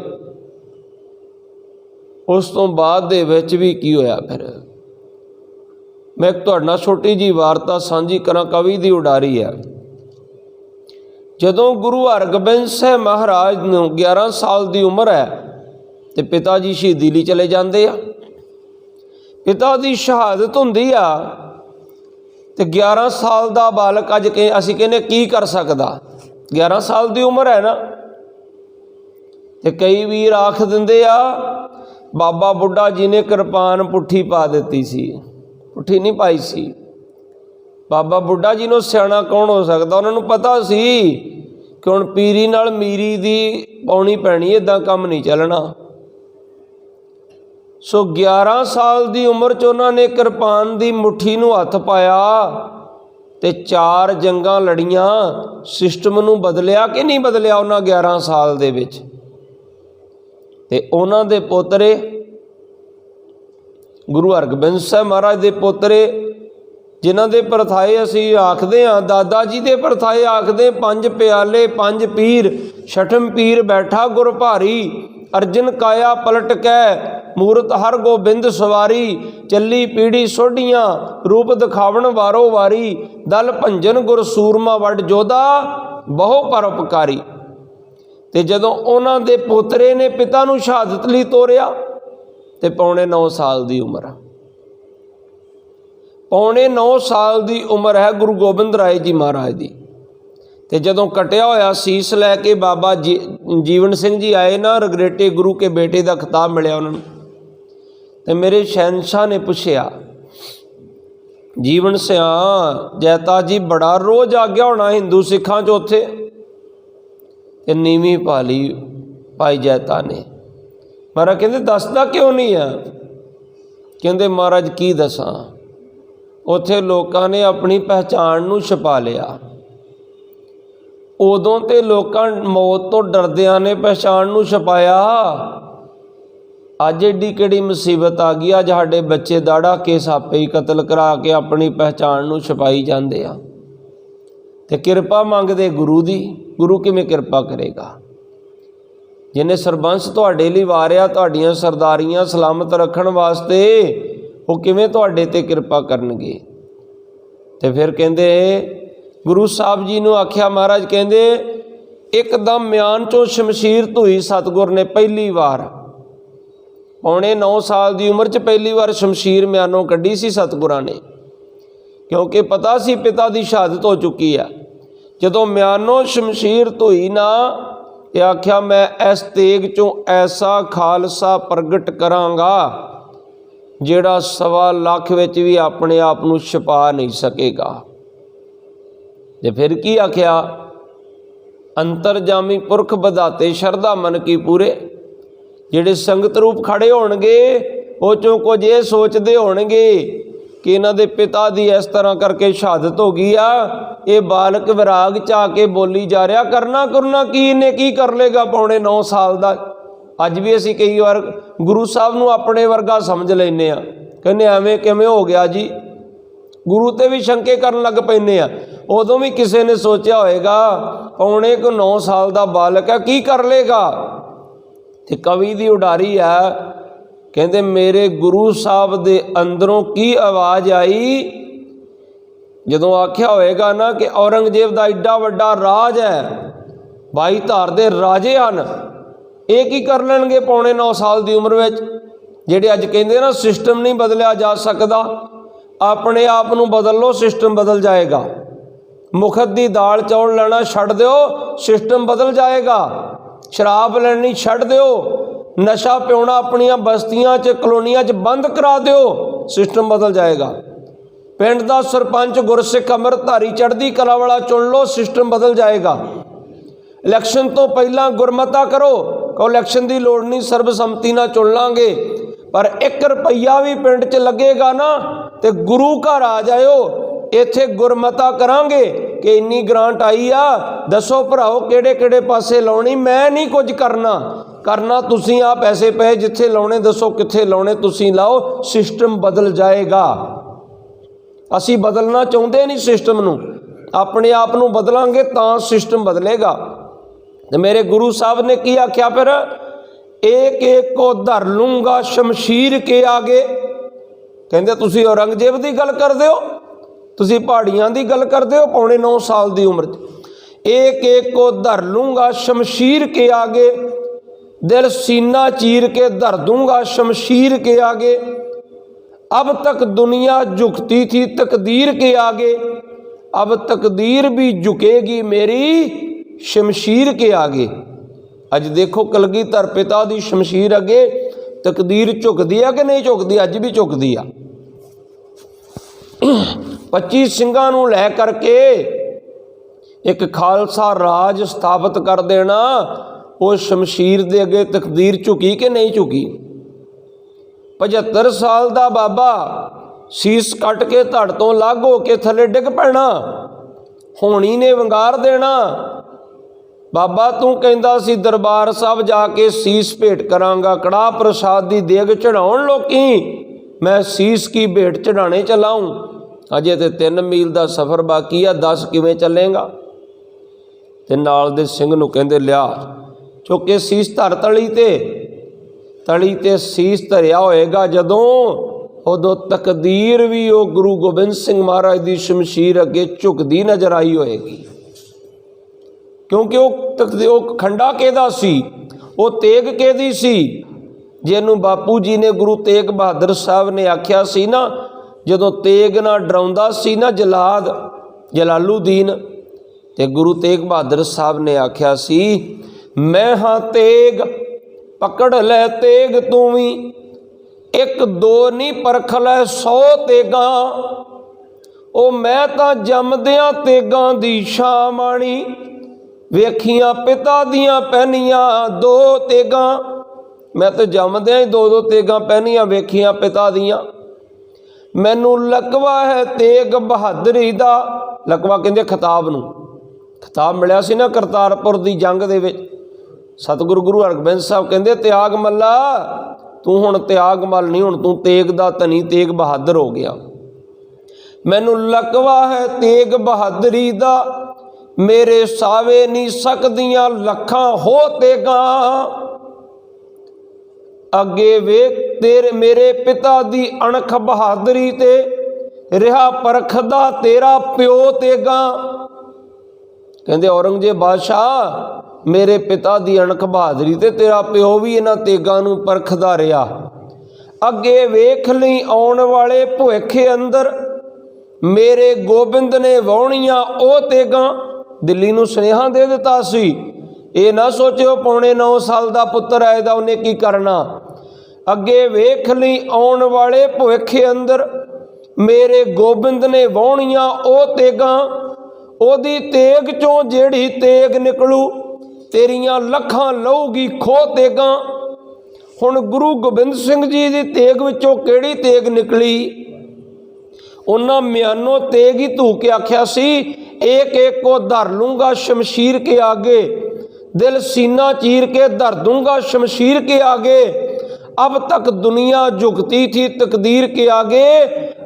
उस तो बाद दे विच भी की होया फिर। मैं तुहाडे नाल छोटी जी वारता सांझी करा, कवि दी उडारी है। जदों गुरु हरगोबिंद साहिब महाराज नूं 11 साल की उम्र है तो पिता जी शहीदी लई चले जाते आ। पिता की शहादत हुंदी आ तो 11 साल का बालक अज के असीं कहने की कर सकदा? 11 साल की उम्र है ना। तो कई वीर आख दिंदे आ बाबा बुढ़ा जी ने कृपान पुट्ठी पा दी सी, पुट्ठी नहीं पाई सी। बाबा बुढ़ा जी नूं सियाणा कौन हो सकता? उन्होंने पता सी कि हुण पीरी नाल मीरी दी पाउणी पैणी, इदां काम नहीं चलना। सो 11 साल की उम्र च उन्होंने कृपान की मुट्ठी नूं हथ पाया ते 4 जंगां लड़ियां। सिस्टम नूं बदलिया कि नहीं बदलिया उन्हां 11 साल दे विच? ते उन्हां दे पोतरे गुरु हरगोबिंद साहिब महाराज दे पोतरे, जिन्हां दे परथाए असीं आखदे हां, दादा जी दे परथाए आखदे 5 प्याले 5 पीर, 6ठम पीर बैठा गुर भारी। अर्जन काया पलट कै मूरत हर गोबिंद सवारी। चली पीढ़ी सोढ़ियां रूप दिखावन वारो वारी। दल भंजन गुर सूरमा वड जोधा बहु परोपकारी। ते जदों उन्हां दे पोतरे ने पिता नूं शहादत लई तोरिया ते पौने 9 साल की उम्र, पौने 9 साल की उम्र है गुरु गोबिंद राय जी महाराज की। तो जदों कटिया होया सीस लैके बाबा जीवन सिंह जी आए ना, रगरेटे गुरु के बेटे का खिताब मिलिया उन्होंने। तो मेरे शहनशाह ने पूछया, जीवन सिंह जैता जी बड़ा रोज आ गया होना हिंदू सिखां च उत्थे? ते नीवी पाली भाई जैता ने। महाराज कहते दसदा क्यों नहीं है? कहते महाराज की दसां, उत्थे लोकां ने अपनी पहचान नूं छुपा लिया। उदों ते लोकां मौत तो डरदियां ने पहचान नूं छुपाया। अज एडी किहड़ी मुसीबत आ गई, अज साडे बच्चे दाड़ा केस आपे ही कतल करा के अपनी पहचान नूं छुपाई जांदे आ। ते किरपा मंगदे गुरु दी, गुरु किवें किरपा करेगा? जिन्हें सरबंस तुहाडे लई वारिया, तुहाडीआं सरदारियां सलामत रखण वास्ते, वो किवें तुहाडे ते किरपा करनगे? ते फिर कहंदे गुरु साहब जी नूं आख्या, महाराज कहंदे एकदम म्यान चों शमशीर धुई सतगुर ने पहली बार, पौने 9 साल की उम्र च पहली बार शमशीर म्यानों कढ़ी सी सतगुरां ने, क्योंकि पता सी पिता की शहादत हो चुकी है। जदों म्यानो शमशीर धोई ना ते आख्या मैं इस तेग चों ऐसा खालसा प्रगट करांगा जिहड़ा 1.25 लाख विच भी अपने आप नूं छुपा नहीं सकेगा। ते फिर की आख्या, अंतरजामी पुरख बधाते शरधा मन की पूरे। जिहड़े संगत रूप खड़े होणगे ਉਹ ਚੋਂ ਕੁਝ ਇਹ ਸੋਚਦੇ ਹੋਣਗੇ कि इन्हां दे पिता दी इस तरह करके शहादत हो गई आ, ये बालक विराग च आके बोली जा रहा, करना करना की इन्हें की कर लेगा पौने 9 साल का। अज भी असी कई बार गुरु साहब नूं अपने वर्गा समझ लैने आ, कहने एवें किवें हो गया जी, गुरु ते भी शंके करन लग पैने आ। उदों भी किसी ने सोचा होएगा पौने को 9 साल का बालक है, की कर लेगा। ते कवि दी उडारी है, कहते मेरे गुरु साहब दे अंदरों की आवाज़ आई जदों आख्या होएगा ना कि औरंगजेब दा एडा वड्डा राज है, 22 धार दे राजे हैं, ये की कर लेंगे पौने 9 साल की उम्र में। जेडे अज कहते ना सिस्टम नहीं बदलिया जा सकता, अपने आप नूं बदल लो सिस्टम बदल जाएगा। मुखत दी दाल चौल लेना छड्ड दिओ सिस्टम बदल जाएगा। शराब लेनी छड्ड दिओ, नशा पियोना अपनिया बस्तियां च कलोनियां च बंद करा दिओ, सिस्टम बदल जाएगा। पिंड दा सरपंच गुरसिख अमृतधारी चढ़दी कला वाला चुन लो, सिस्टम बदल जाएगा। इलैक्शन तो पहला गुरमता करो, कहो इलैक्शन की लोड़ नहीं, सर्बसम्मति नाल चुन लांगे, पर 1 रुपया भी पिंड च लगेगा ना तो गुरु घर आ जाओ, इत्थे गुरमता करांगे कि इन्नी ग्रांट आई आ, दसो भराओ किहड़े किहड़े पासे लाउणी, मैं नहीं कुछ करना तुसीं आ, पैसे पे जिथे लाने दसो कित्थे लाने, तुसीं लाओ, सिस्टम बदल जाएगा। असी बदलना चाहते नहीं सिस्टम नूं, अपने आप नूं बदलांगे तां सिस्टम बदलेगा। तो मेरे गुरु साहब ने की आख्या, फिर एक एक को धर लूँगा शमशीर के आगे। कहते तुसीं औरंगजेब की गल करदे हो, तुसीं पहाड़ियां की गल करदे हो, पौने 9 साल की उम्र च एक एक को धर लूँगा शमशीर के आगे, दिल सीना चीर के धर दूंगा शमशीर के आगे। अब तक दुनिया झुकती थी तकदीर के आगे, अब तकदीर भी झुकेगी मेरी शमशीर के आगे। अज देखो कलगीधर पिता दी शमशीर अगे तकदीर झुकदी है कि नहीं झुकदी, अज भी झुकदी आ। 25 ਸਿੰਘਾਂ ਨੂੰ लै करके एक खालसा राज स्थापित कर देना, वो शमशीर दे अगे तकदीर झुकी कि नहीं झुकी। 75 साल का बाबा शीस कट के धड़ तो अलग हो के थले डिग पैना, होनी ने वंगार देना। बाबा तू कहंदा सी दरबार साहब जाके शीस भेंट करांगा, कड़ाह प्रसाद की देग चढ़ाउण लोकी, मैं शीस की भेंट चढ़ाने चलाऊँ, अजे तो 3 मील का सफ़र बाकी आ, 10 किवें चलेगा। ते नाल दे सिंह नूं कहंदे लिया चुके शीस धर तली ते शीस धरिया होएगा जदों, उदों तकदीर भी वो गुरु गोबिंद सिंह महाराज की शमशीर अगे झुकदी नजर आई होएगी। क्योंकि वो खंडा किहदा सी, वो तेग किहदी सी, जिन्हों बापू जी ने गुरु तेग बहादुर साहब ने आख्या सी ना, जदों तेग ना डराउंदा सी ना जलाद जलालुद्दीन, ते गुरु तेग बहादुर साहब ने आख्या सी मैं हाँ तेग पकड़ लै तेग तू भी, 1 2 नहीं परख लै 100 तेगा, ओ मैं तां जमदियां तेगां दी शां माणी, वेखियां पिता दियां पहनियां 2 तेगा, मैं तो जमदियां ही 2 तेगां पहनियां वेखियां पिता दियां। मैनू लकवा है तेग बहादरी दा, लकवा कहंदे खिताब नूं, खिताब मिलिया सी ना करतारपुर दी जंग दे विच। सतगुरु गुरु हरगोबिंद साहब कहंदे त्याग मल्ला तू हुण त्याग मल नहीं, हुण तू तेग दा धनी तेग बहादुर हो गया। मैनू लकवा है तेग बहादरी दा, मेरे सावे नहीं सकदियां लखां हो तेगा, अगे वेख तेरे मेरे पिता दी अणख बहादरी ते रिहा परखदा तेरा प्यो तेगा। कहंदे औरंगजेब बादशाह मेरे पिता दी अणख बहादरी ते तेरा प्यो भी इन्हां तेगां नूं परखदा रिहा, अगे वेख लई आउण वाले भुखे अंदर मेरे गोबिंद ने वाहुणियां ओ तेगां। ਦਿੱਲੀ ਨੂੰ ਸੁਨੇਹਾ ਦੇ ਦਿੱਤਾ ਸੀ। ਇਹ ਨਾ ਸੋਚਿਓ ਪੌਣੇ 9 ਸਾਲ ਦਾ ਪੁੱਤਰ ਹੈ ਦਾ ਉਹਨੇ ਕੀ ਕਰਨਾ। ਅੱਗੇ ਵੇਖ ਲਈ ਆਉਣ ਵਾਲੇ ਭਵਿੱਖ ਅੰਦਰ ਮੇਰੇ ਗੋਬਿੰਦ ਨੇ ਵਾਹੁਣੀਆਂ ਉਹ ਤੇਗਾਂ, ਉਹਦੀ ਤੇਗ ਚੋਂ ਜਿਹੜੀ ਤੇਗ ਨਿਕਲੂ ਤੇਰੀਆਂ ਲੱਖਾਂ ਲਹੂਗੀ ਖੋਹ ਤੇਗਾਂ। ਹੁਣ ਗੁਰੂ ਗੋਬਿੰਦ ਸਿੰਘ ਜੀ ਦੀ ਤੇਗ ਵਿੱਚੋਂ ਕਿਹੜੀ ਤੇਗ ਨਿਕਲੀ? ਉਹਨਾਂ ਮਿਆਨੋਂ ਤੇਗ ਹੀ ਧੂ ਕੇ ਆਖਿਆ ਸੀ, एक एक को धर लूंगा शमशीर के आगे, दिल सीना चीर के धर दूंगा शमशीर के आगे। अब तक दुनिया झुकती थी तकदीर के आगे,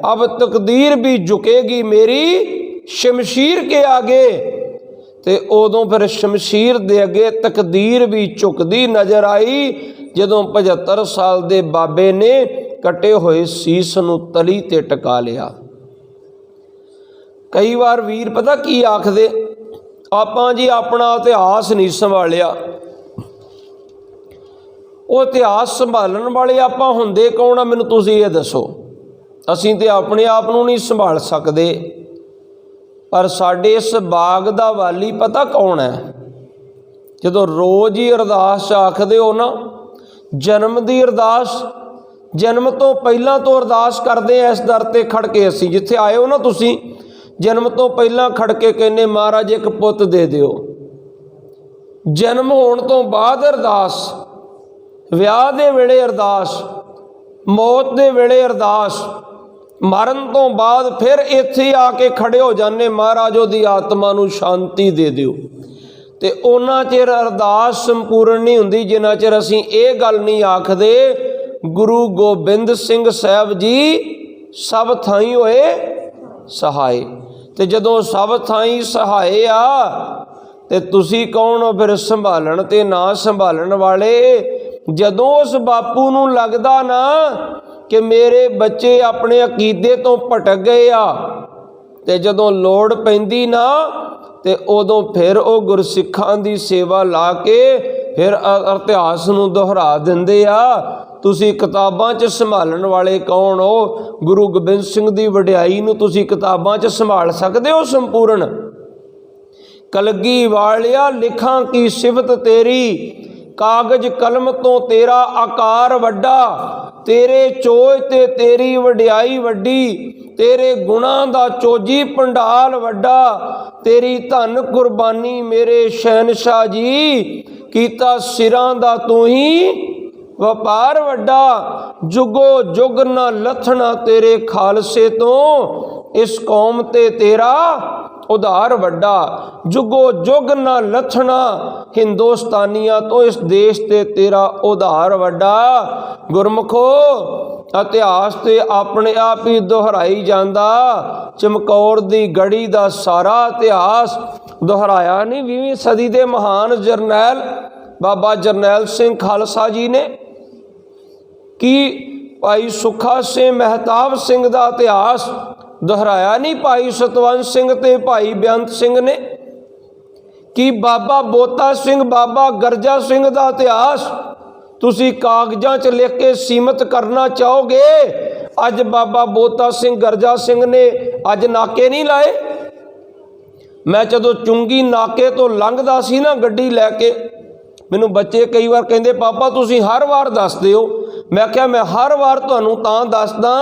अब तकदीर भी झुकेगी मेरी शमशीर के आगे। ते उदों फिर शमशीर दे अगे तकदीर भी झुकदी नज़र आई जदों 75 साल दे बाबे ने कटे हुए सीस नूं तली ते टका लिया। कई बार वीर पता की आखदे, आपां जी अपना इतिहास नहीं संभालिया। वो इतिहास संभालण वाले आपां हुंदे कौन आ? मैनूं तुसीं ये दसो। असीं ते अपने आप नूं नहीं संभाल सकदे, पर साडे इस बाग दा वाली पता कौन है? जदों रोज़ ही अरदास आखदे हो ना, जन्म दी अरदास, जन्म तो पहलां तो अरदास करदे इस दर ते खड़ के। असीं जिथे आए हो ना तुसीं जन्म तो पहला खड़ के कहने महाराज एक पुत दे दिओ। जन्म होने तो बाद अरदास, विआह दे वेले अरदास, मौत दे वेले अरदास, मरण तो बाद फिर इत्थे आके खड़े हो जाने महाराज ओदी आत्मा नूं शांति दे दिओ। ते उन्ना चिर अरदास संपूर्ण नहीं हुंदी जिन्ना चिर असीं ये गल नहीं आखदे गुरु गोबिंद सिंह साहब जी सब थाई होए सहाय। ते जदों सब थाई सहाय आ ते तुसी कौन हो फिर संभालन ते ना संभालन वाले? जदों उस बापू नूं लगदा ना कि मेरे बच्चे अपने अकीदे तो भटक गए आ, ते जदों लोड़ पैंदी ना ते उदों फिर वो गुरसिखां दी सेवा ला के फिर इतिहास नूं दोहरा दिंदे आ। तुसी किताबां च संभालण वाले कौन हो? गुरु गोबिंद सिंह दी वडियाई नूं तुसी किताबां च संभाल सकदे हो संपूर्ण? कलगी वालिया लिखां की सिफत तेरी, कागज कलम तो तेरा आकार वड्डा, तेरे चोज ते तेरी वडियाई वड्डी, तेरे गुणां दा चोजी पंडाल वड्डा, तेरी धन कुर्बानी मेरे शहनशाह जी, कीता सिरां दा तू ही वपार वड्डा। जुगो जुग ना लथना तेरे खालसे तो, इस कौम ते तेरा उधार वड्डा। जुगो जुग ना लथना हिंदुस्तानिया तो, इस देश ते तेरा उधार वड्डा। गुरमुखो इतिहास ते अपने आप ही दोहराई जांदा। चमकौर दी गढ़ी दा सारा इतिहास दोहराया नहीं 20वीं सदी दे महान जरनैल बाबा जरनैल सिंह खालसा जी ने कि भाई सुखा सिंह महताब सिंह दा इतिहास दोहराया नहीं भाई सतवंत सिंह ते भाई बेअंत सिंह ने? कि बाबा बोता सिंह बाबा गरजा सिंह दा इतिहास तुसी कागजां च लिख के सीमित करना चाहोगे? अज बाबा बोता सिंह गरजा सिंह ने अज नाके नहीं लाए? मैं जदों चुंगी नाके तो लंघदा सी ना गड्डी लैके, मैनूं बच्चे कई बार कहंदे पापा तुसी हर वार दसदे हो। मैं क्या मैं हर वार तुहानूं तां दसदा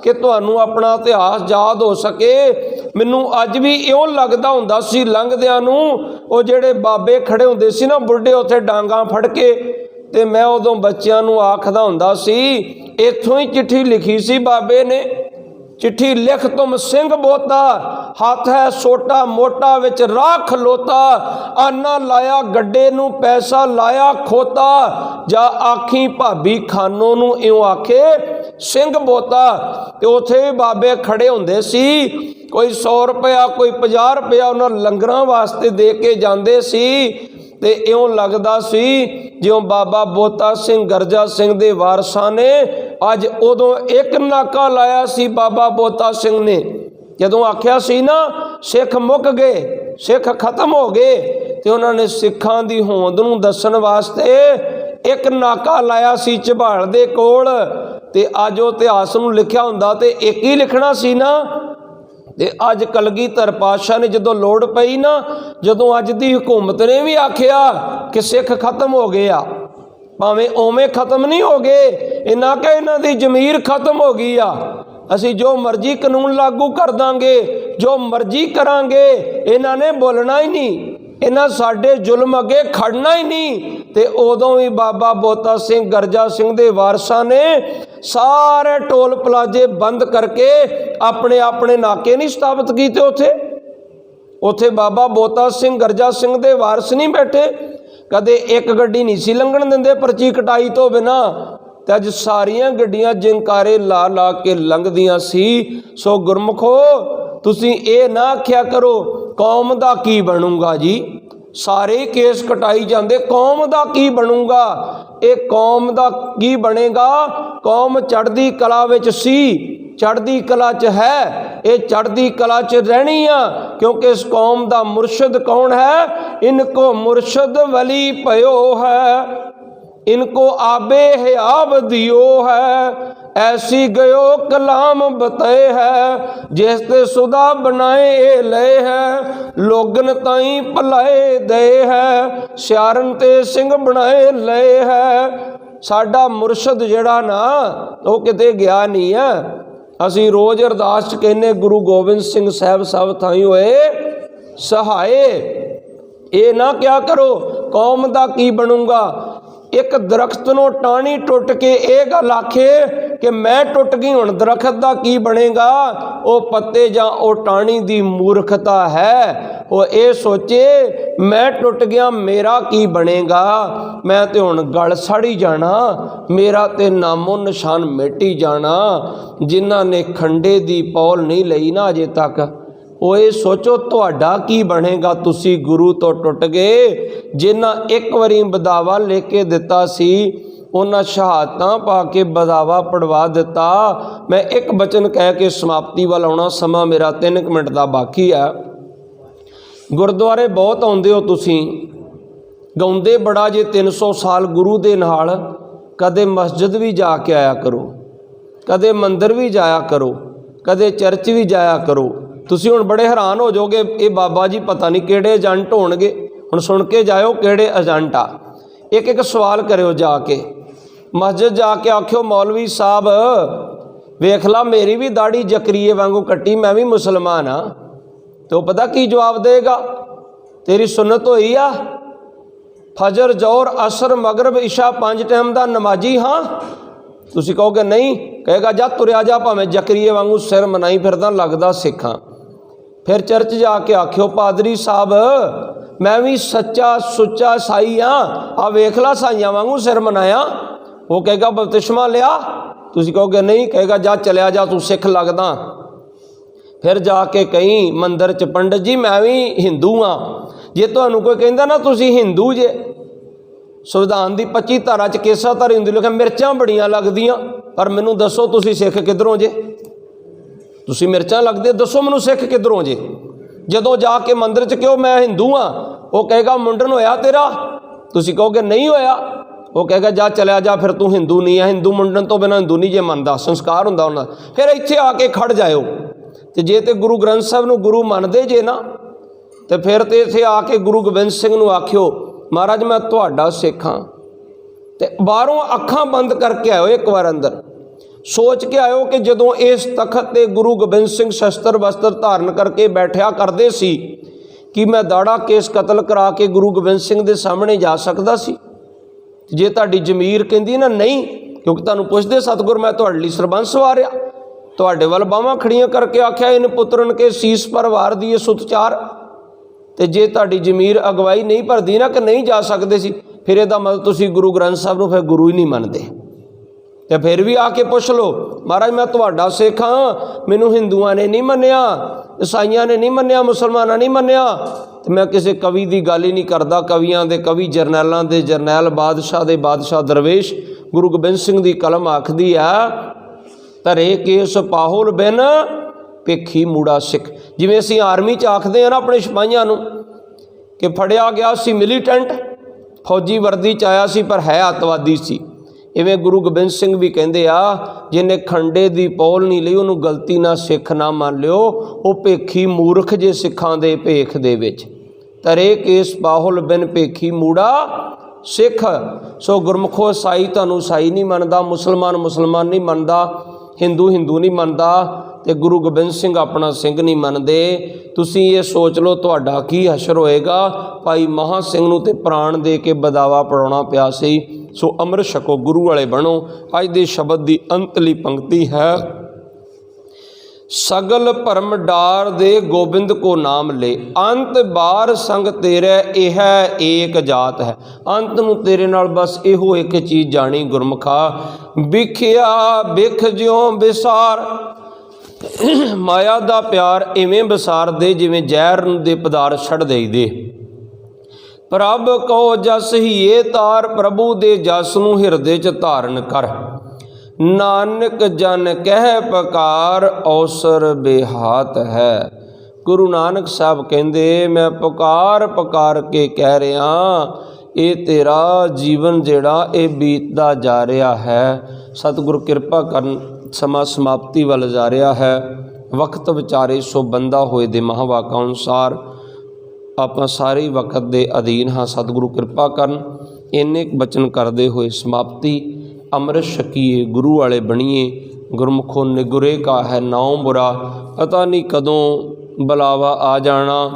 कि तुहानूं अपना इतिहास याद हो सके। मैनूं अज भी इउं लगदा हुंदा सी लंघदिआं नूं वो जिहड़े बाबे खड़े हुंदे सी ना बुढ़े उत्थे डांगां फड़ के, ते मैं उदों बच्चिआं नूं आखदा हुंदा सी इत्थों ही चिट्ठी लिखी सी बाबे ने, चिट्ठी लिख तुम सिंह बोता, हाथ है सोटा मोटा विच राह खलोता, आना लाया गड्डे नूं पैसा लाया खोता, जा आखी भाभी खानों नूं इउं आखे सिंह बोता। ते उत्थे भी बाबे खड़े हुंदे सी, कोई 100 रुपया कोई 50 रुपया उन्हां लंगरां वास्ते दे के जांदे सी। ते इउं लगदा सी जिउं बाबा बोता सिंह गरजा सिंह दे वारसां ने अज उदों एक नाका लाया सी बाबा बोता सिंह ने, जदों आख्या सी ना सिख मुक गए सिख खत्म हो गए, ते उन्होंने सिखां दी होंद नूं दस्सण वास्ते एक नाका लाया सी झबाल दे कोल। ते अज वो इतिहास नूं लिखिया हुंदा ते एक ही लिखना सी ना, ਤੇ ਅੱਜ ਕਲਗੀਧਰ ਪਾਤਸ਼ਾਹ ਨੇ ਜਦੋਂ ਲੋੜ ਪਈ ਨਾ, ਜਦੋਂ ਅੱਜ ਦੀ ਹਕੂਮਤ ਨੇ ਵੀ ਆਖਿਆ ਕਿ ਸਿੱਖ ਖਤਮ ਹੋ ਗਏ ਆ, ਭਾਵੇਂ ਉਵੇਂ ਖਤਮ ਨਹੀਂ ਹੋ ਗਏ, ਇਹਨਾਂ ਕਿ ਇਹਨਾਂ ਦੀ ਜ਼ਮੀਰ ਖਤਮ ਹੋ ਗਈ ਆ, ਅਸੀਂ ਜੋ ਮਰਜ਼ੀ ਕਾਨੂੰਨ ਲਾਗੂ ਕਰ ਦਾਂਗੇ, ਜੋ ਮਰਜ਼ੀ ਕਰਾਂਗੇ, ਇਹਨਾਂ ਨੇ ਬੋਲਣਾ ਹੀ ਨਹੀਂ, ਇਹਨਾਂ ਸਾਡੇ ਜ਼ੁਲਮ ਅੱਗੇ ਖੜਨਾ ਹੀ ਨਹੀਂ। ਤੇ ਉਦੋਂ ਵੀ ਬਾਬਾ ਬੋਤਾ ਸਿੰਘ ਗਰਜਾ ਸਿੰਘ ਦੇ ਵਾਰਸਾਂ ਨੇ ਸਾਰੇ ਟੋਲ ਪਲਾਜ਼ੇ ਬੰਦ ਕਰਕੇ ਆਪਣੇ ਆਪਣੇ ਨਾਕੇ ਨਹੀਂ ਸਥਾਪਿਤ ਕੀਤੇ। ਉੱਥੇ ਬਾਬਾ ਬੋਤਾ ਸਿੰਘ ਗਰਜਾ ਸਿੰਘ ਦੇ ਵਾਰਸ ਨਹੀਂ ਬੈਠੇ, ਕਦੇ ਇੱਕ ਗੱਡੀ ਨਹੀਂ ਸੀ ਲੰਘਣ ਦਿੰਦੇ ਪਰਚੀ ਕਟਾਈ ਤੋਂ ਬਿਨਾਂ, ਤੇ ਅੱਜ ਸਾਰੀਆਂ ਗੱਡੀਆਂ ਜੰਕਾਰੇ ਲਾ ਲਾ ਕੇ ਲੰਘਦੀਆਂ ਸੀ। ਸੋ ਗੁਰਮੁਖੋ, ਤੁਸੀਂ ਇਹ ਨਾ ਆਖਿਆ ਕਰੋ ਕੌਮ ਦਾ ਕੀ ਬਣੂਗਾ ਜੀ, ਸਾਰੇ ਕੇਸ ਕਟਾਈ ਜਾਂਦੇ, ਕੌਮ ਦਾ ਕੀ ਬਣੂਗਾ? ਇਹ ਕੌਮ ਦਾ ਕੀ ਬਣੇਗਾ? ਕੌਮ ਚੜ੍ਹਦੀ ਕਲਾ ਵਿੱਚ ਸੀ, ਚੜ੍ਹਦੀ ਕਲਾ 'ਚ ਹੈ, ਇਹ ਚੜ੍ਹਦੀ ਕਲਾ 'ਚ ਰਹਿਣੀ ਆ, ਕਿਉਂਕਿ ਇਸ ਕੌਮ ਦਾ ਮੁਰਸ਼ਦ ਕੌਣ ਹੈ? ਇਨਕੋ ਮੁਰਸ਼ਦ ਵਲੀ ਭਇਓ ਹੈ, इनको आबे हयाब दियो है, ऐसी गयो कलाम बतए है, जिसते सुदा बनाए ले है, लोगन ताई भलाए दे है, सियारन ते सिंह बनाए ले है। साडा मुरशद जिहड़ा ना वो किते गया नहीं है। असी रोज़ अरदास च कहने गुरु गोबिंद सिंह साहब सब थाई होए सहाय। ये ना क्या करो कौम दा की बनूंगा। एक दरख्त नूं टाणी टुट के ये गल आखे कि मैं टुट गई हुण दरख्त दा की बनेगा, वो पत्ते जां वो टाणी दी मूर्खता है। वो ये सोचे मैं टुट गया मेरा की बनेगा, मैं तो हुण गल सड़ी जाना, मेरा तो नामो निशान मिट ही जाना। जिन्हां ने खंडे दी पौल नहीं लई ना अजे तक, वो ये सोचो तुहाडा की बनेगा। तुसी गुरु तो टुट गए, जिन्हां एक वारी बदावा लेके दिता सी उन्हां शहादतां पा के बदावा पढ़वा दिता। मैं एक बचन कह के समाप्ति वाल आउणा, समा मेरा 3 मिनट का बाकी है। गुरुद्वारे बहुत आउंदे हो तुसी, गाउंदे बड़ा जे 300 साल गुरु दे नाल, कदे मस्जिद भी जाके आया करो, कदे मंदिर भी जाया करो, कदे चर्च भी जाया करो। तुसी हुण बड़े हैरान हो जाओगे, ये बाबा जी पता नहीं किहड़े एजेंट होणगे। हुण सुन के जाओ किहड़े एजेंट आ। एक एक सवाल करो जाके, मस्जिद जाके आखियो मौलवी साहब वेख ला मेरी भी दाढ़ी जकरीए वांगू कट्टी, मैं भी मुसलमान हाँ। तो पता की जवाब देगा? तेरी सुन्नत होई आ, फजर जोर असर मगरब इशा 5 टाइम का नमाजी हाँ। तुसी कहोगे नहीं, कहेगा जा तुरया जा भावें जकरीए वांगू सिर मनाई फिरदा लगदा सिख हाँ। फिर चर्च जाके आखियो पादरी साहब मैं भी सच्चा सुच्चा साई हाँ, आ वेख ला साइयां वांगू सिर मनाया। वो कहेगा बपतिस्मा लिया, तुसी कहोगे नहीं, कहेगा जा चलिया जा तू सिख लगदा। फिर जाके कहीं मंदिर च पंडित जी मैं भी हिंदू हाँ। जे तुहानू कोई कहंदा ना तुसी हिंदू जे, संविधान की 25 धारा च केसा धारा हिंदू लिखा मिर्चां बड़ियां लगदियां, पर मैनू दसो तुसी सिख किधरों जे? तुसी मिर्चां लगदे, दसो मैनू सिख किधरों जे? जदों जाके मंदिर च कहो मैं हिंदू हाँ, वो कहेगा मुंडन होया तेरा, तुसी कहोगे नहीं होया। वो कहेगा जा चलिया जा फिर तू हिंदू नहीं है, हिंदू मुंडन तो बिना हिंदू नहीं जे मनदा, संस्कार हुंदा उन्हां। फिर इत्थे आके खड़ जाओ, ते जे ते गुरु ग्रंथ साहब नूं गुरु मनदे जे ना, ते फिर ते इत्थे आके गुरु गोबिंद सिंह नूं आखियो महाराज मैं तुहाडा सिख हाँ। ते बाहरों अखां बंद करके आयो, एक बार अंदर सोच के आयो कि जदों इस तखत ते गुरु गोबिंद सिंह शस्त्र वस्त्र धारण करके बैठा करते सी, कि मैं दाड़ा केस कतल करा के गुरु गोबिंद सिंह दे सामने जा सकदा सी? जे तुहाडी जमीर कहंदी ना नहीं, क्योंकि तुहानूं पुछदे सतगुर मैं तुहाडे लई सरबंस वारिया, तुहाडे वल बाहां खड़ियां करके आख्या इन पुत्रन के सीस पर वार दिए सुतचार। ते जे तुहाडी जमीर अगवाई नहीं भरदी ना कि नहीं जा सकते सी, फिर इहदा मतलब तुसीं गुरु ग्रंथ साहब नूं फिर गुरु ही नहीं मनदे। ते फिर भी आके पुछ लो महाराज मैं तुहाडा सिख हाँ, मैनूं हिंदुआं ने नहीं मन्निया, ईसाइयां ने नहीं मन्निया, मुसलमानां नहीं मन्निया। ते मैं किसी कवि की गल ही नहीं करदा, कवियां दे कवि जरनैलां दे जरनैल बादशाह दे बादशाह दरवेश गुरु गोबिंद सिंह दी कलम आखदी है धरे केस पाहुल बिन भेखी मूड़ा सिख। जिवें असीं आर्मी च आखदे हैं ना अपने सिपाहियां नूं कि फड़िया गया सी मिलीटेंट, फौजी वर्दी च आया सी पर है अतवादी सी, इवें गुरु गोबिंद सिंह भी कहंदे आ ਜਿਹਨੇ ਖੰਡੇ ਦੀ ਪੌਲ ਨਹੀਂ ਲਈ ਉਹਨੂੰ ਗਲਤੀ ਨਾਲ ਸਿੱਖ ਨਾ ਮੰਨ ਲਿਓ। ਉਹ ਭੇਖੀ ਮੂਰਖ ਜੇ ਸਿੱਖਾਂ ਦੇ ਭੇਖ ਦੇ ਵਿੱਚ ਤਰੇ ਕੇਸ ਬਾਹੁਲ ਬਿਨ ਭੇਖੀ ਮੂੜਾ ਸਿੱਖ। ਸੋ ਗੁਰਮੁਖੋ ਈਸਾਈ ਤੁਹਾਨੂੰ ਈਸਾਈ ਨਹੀਂ ਮੰਨਦਾ, ਮੁਸਲਮਾਨ ਮੁਸਲਮਾਨ ਨਹੀਂ ਮੰਨਦਾ, ਹਿੰਦੂ ਹਿੰਦੂ ਨਹੀਂ ਮੰਨਦਾ, ਤੇ ਗੁਰੂ ਗੋਬਿੰਦ ਸਿੰਘ ਆਪਣਾ ਸਿੰਘ ਨਹੀਂ ਮੰਨਦੇ। ਤੁਸੀਂ ਇਹ ਸੋਚ ਲਓ ਤੁਹਾਡਾ ਕੀ ਹਸ਼ਰ ਹੋਏਗਾ। ਭਾਈ ਮਹਾਂ ਸਿੰਘ ਨੂੰ ਤੇ ਪ੍ਰਾਣ ਦੇ ਕੇ ਬਦਾਵਾ ਪੜਾਉਣਾ ਪਿਆ ਸੀ। ਸੋ ਅੰਮ੍ਰਿਤ ਛਕੋ, ਗੁਰੂ ਵਾਲੇ ਬਣੋ। ਅੱਜ ਦੇ ਸ਼ਬਦ ਦੀ ਅੰਤਲੀ ਪੰਕਤੀ ਹੈ, ਸਗਲ ਭਰਮ ਡਾਰ ਦੇ ਗੋਬਿੰਦ ਕੋ ਨਾਮ ਲੈ, ਅੰਤ ਬਾਰ ਸੰਗ ਤੇਰੇ ਇਹ ਏਕ ਜਾਤ ਹੈ। ਅੰਤ ਨੂੰ ਤੇਰੇ ਨਾਲ ਬਸ ਇਹੋ ਇੱਕ ਚੀਜ਼ ਜਾਣੀ ਗੁਰਮੁਖਾ, ਵਿਖਿਆ ਵਿਖ ਜਿਉ ਵਿਸਾਰ। ਮਾਇਆ ਦਾ ਪਿਆਰ ਇਵੇਂ ਵਿਸਾਰ ਦੇ ਜਿਵੇਂ ਜ਼ਹਿਰ ਦੇ ਪਦਾਰਥ ਛੱਡ ਦੇਈਦੇ। ਪ੍ਰਭ ਕੋ ਜਸ ਹੀਏ ਤਾਰ, ਪ੍ਰਭੂ ਦੇ ਜਸ ਨੂੰ ਹਿਰਦੇ 'ਚ ਧਾਰਨ ਕਰ। ਨਾਨਕ ਜਨ ਕਹਿ ਪੁਕਾਰ, ਔਸਰ ਬੇਹਾਤ ਹੈ। ਗੁਰੂ ਨਾਨਕ ਸਾਹਿਬ ਕਹਿੰਦੇ ਮੈਂ ਪੁਕਾਰ ਪੁਕਾਰ ਕੇ ਕਹਿ ਰਿਹਾ, ਇਹ ਤੇਰਾ ਜੀਵਨ ਜਿਹੜਾ ਇਹ ਬੀਤਦਾ ਜਾ ਰਿਹਾ ਹੈ। ਸਤਿਗੁਰੂ ਕਿਰਪਾ ਕਰਨ, ਸਮਾਂ ਸਮਾਪਤੀ ਵੱਲ ਜਾ ਰਿਹਾ ਹੈ। ਵਕਤ ਵਿਚਾਰੇ ਸੋ ਬੰਦਾ ਹੋਏ ਦੇ ਮਹਾਂਵਾਕਾਂ ਅਨੁਸਾਰ ਆਪਾਂ ਸਾਰੇ ਵਕਤ ਦੇ ਅਧੀਨ ਹਾਂ। ਸਤਿਗੁਰੂ ਕਿਰਪਾ ਕਰਨ, ਇੰਨੇ ਬਚਨ ਕਰਦੇ ਹੋਏ ਸਮਾਪਤੀ। ਅੰਮ੍ਰਿਤ ਛਕੀਏ, ਗੁਰੂ ਵਾਲੇ ਬਣੀਏ। ਗੁਰਮੁਖੋ ਨਿਗੁਰੇ ਕਾ ਹੈ ਨਾਉ ਬੁਰਾ, ਪਤਾ ਨਹੀਂ ਕਦੋਂ ਬੁਲਾਵਾ ਆ ਜਾਣਾ।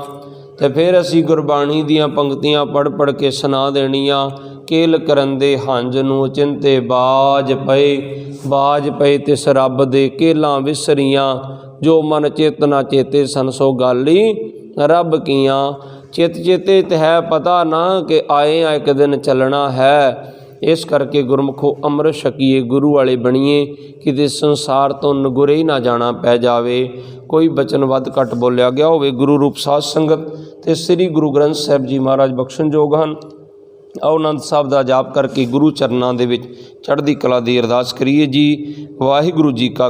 ਤੇ ਫਿਰ ਅਸੀਂ ਗੁਰਬਾਣੀ ਦੀਆਂ ਪੰਕਤੀਆਂ ਪੜ੍ਹ ਕੇ ਸੁਣਾ ਦੇਣੀਆਂ। ਕੇਲ ਕਰੰਦੇ ਹੰਝ ਨੂੰ ਚਿੰਤੇ ਬਾਜ ਪਏ ਤਿਸ ਰੱਬ ਦੇ ਕੇਲਾਂ ਵਿਸਰੀਆਂ। ਜੋ ਮਨ ਚੇਤਨਾ ਚੇਤੇ ਸਨ ਸੋ ਗਾਲੀ ਰੱਬ ਕੀਆਂ। ਚਿਤ ਚੇਤੇ ਤੇ ਹੈ ਪਤਾ ਨਾ ਕਿ ਆਏ ਆ ਇੱਕ ਦਿਨ ਚੱਲਣਾ ਹੈ। ਇਸ ਕਰਕੇ ਗੁਰਮੁਖੋ ਅੰਮ੍ਰਿਤ ਛਕੀਏ, ਗੁਰੂ ਵਾਲੇ ਬਣੀਏ, ਕਿਤੇ ਸੰਸਾਰ ਤੋਂ ਨਗੁਰੇ ਹੀ ਨਾ ਜਾਣਾ ਪੈ ਜਾਵੇ। ਕੋਈ ਬਚਨ ਵੱਧ ਘੱਟ ਬੋਲਿਆ ਗਿਆ ਹੋਵੇ, ਗੁਰੂ ਰੂਪ ਸਾਧ ਸੰਗਤ ਤੇ ਸ੍ਰੀ ਗੁਰੂ ਗ੍ਰੰਥ ਸਾਹਿਬ ਜੀ ਮਹਾਰਾਜ ਬਖਸ਼ਣਯੋਗ ਹਨ। ਆਓ ਆਨੰਦ ਸਾਹਿਬ ਦਾ ਜਾਪ ਕਰਕੇ ਗੁਰੂ ਚਰਨਾਂ ਦੇ ਵਿੱਚ ਚੜ੍ਹਦੀ ਕਲਾ ਦੀ ਅਰਦਾਸ ਕਰੀਏ ਜੀ। ਵਾਹਿਗੁਰੂ ਜੀ ਕਾ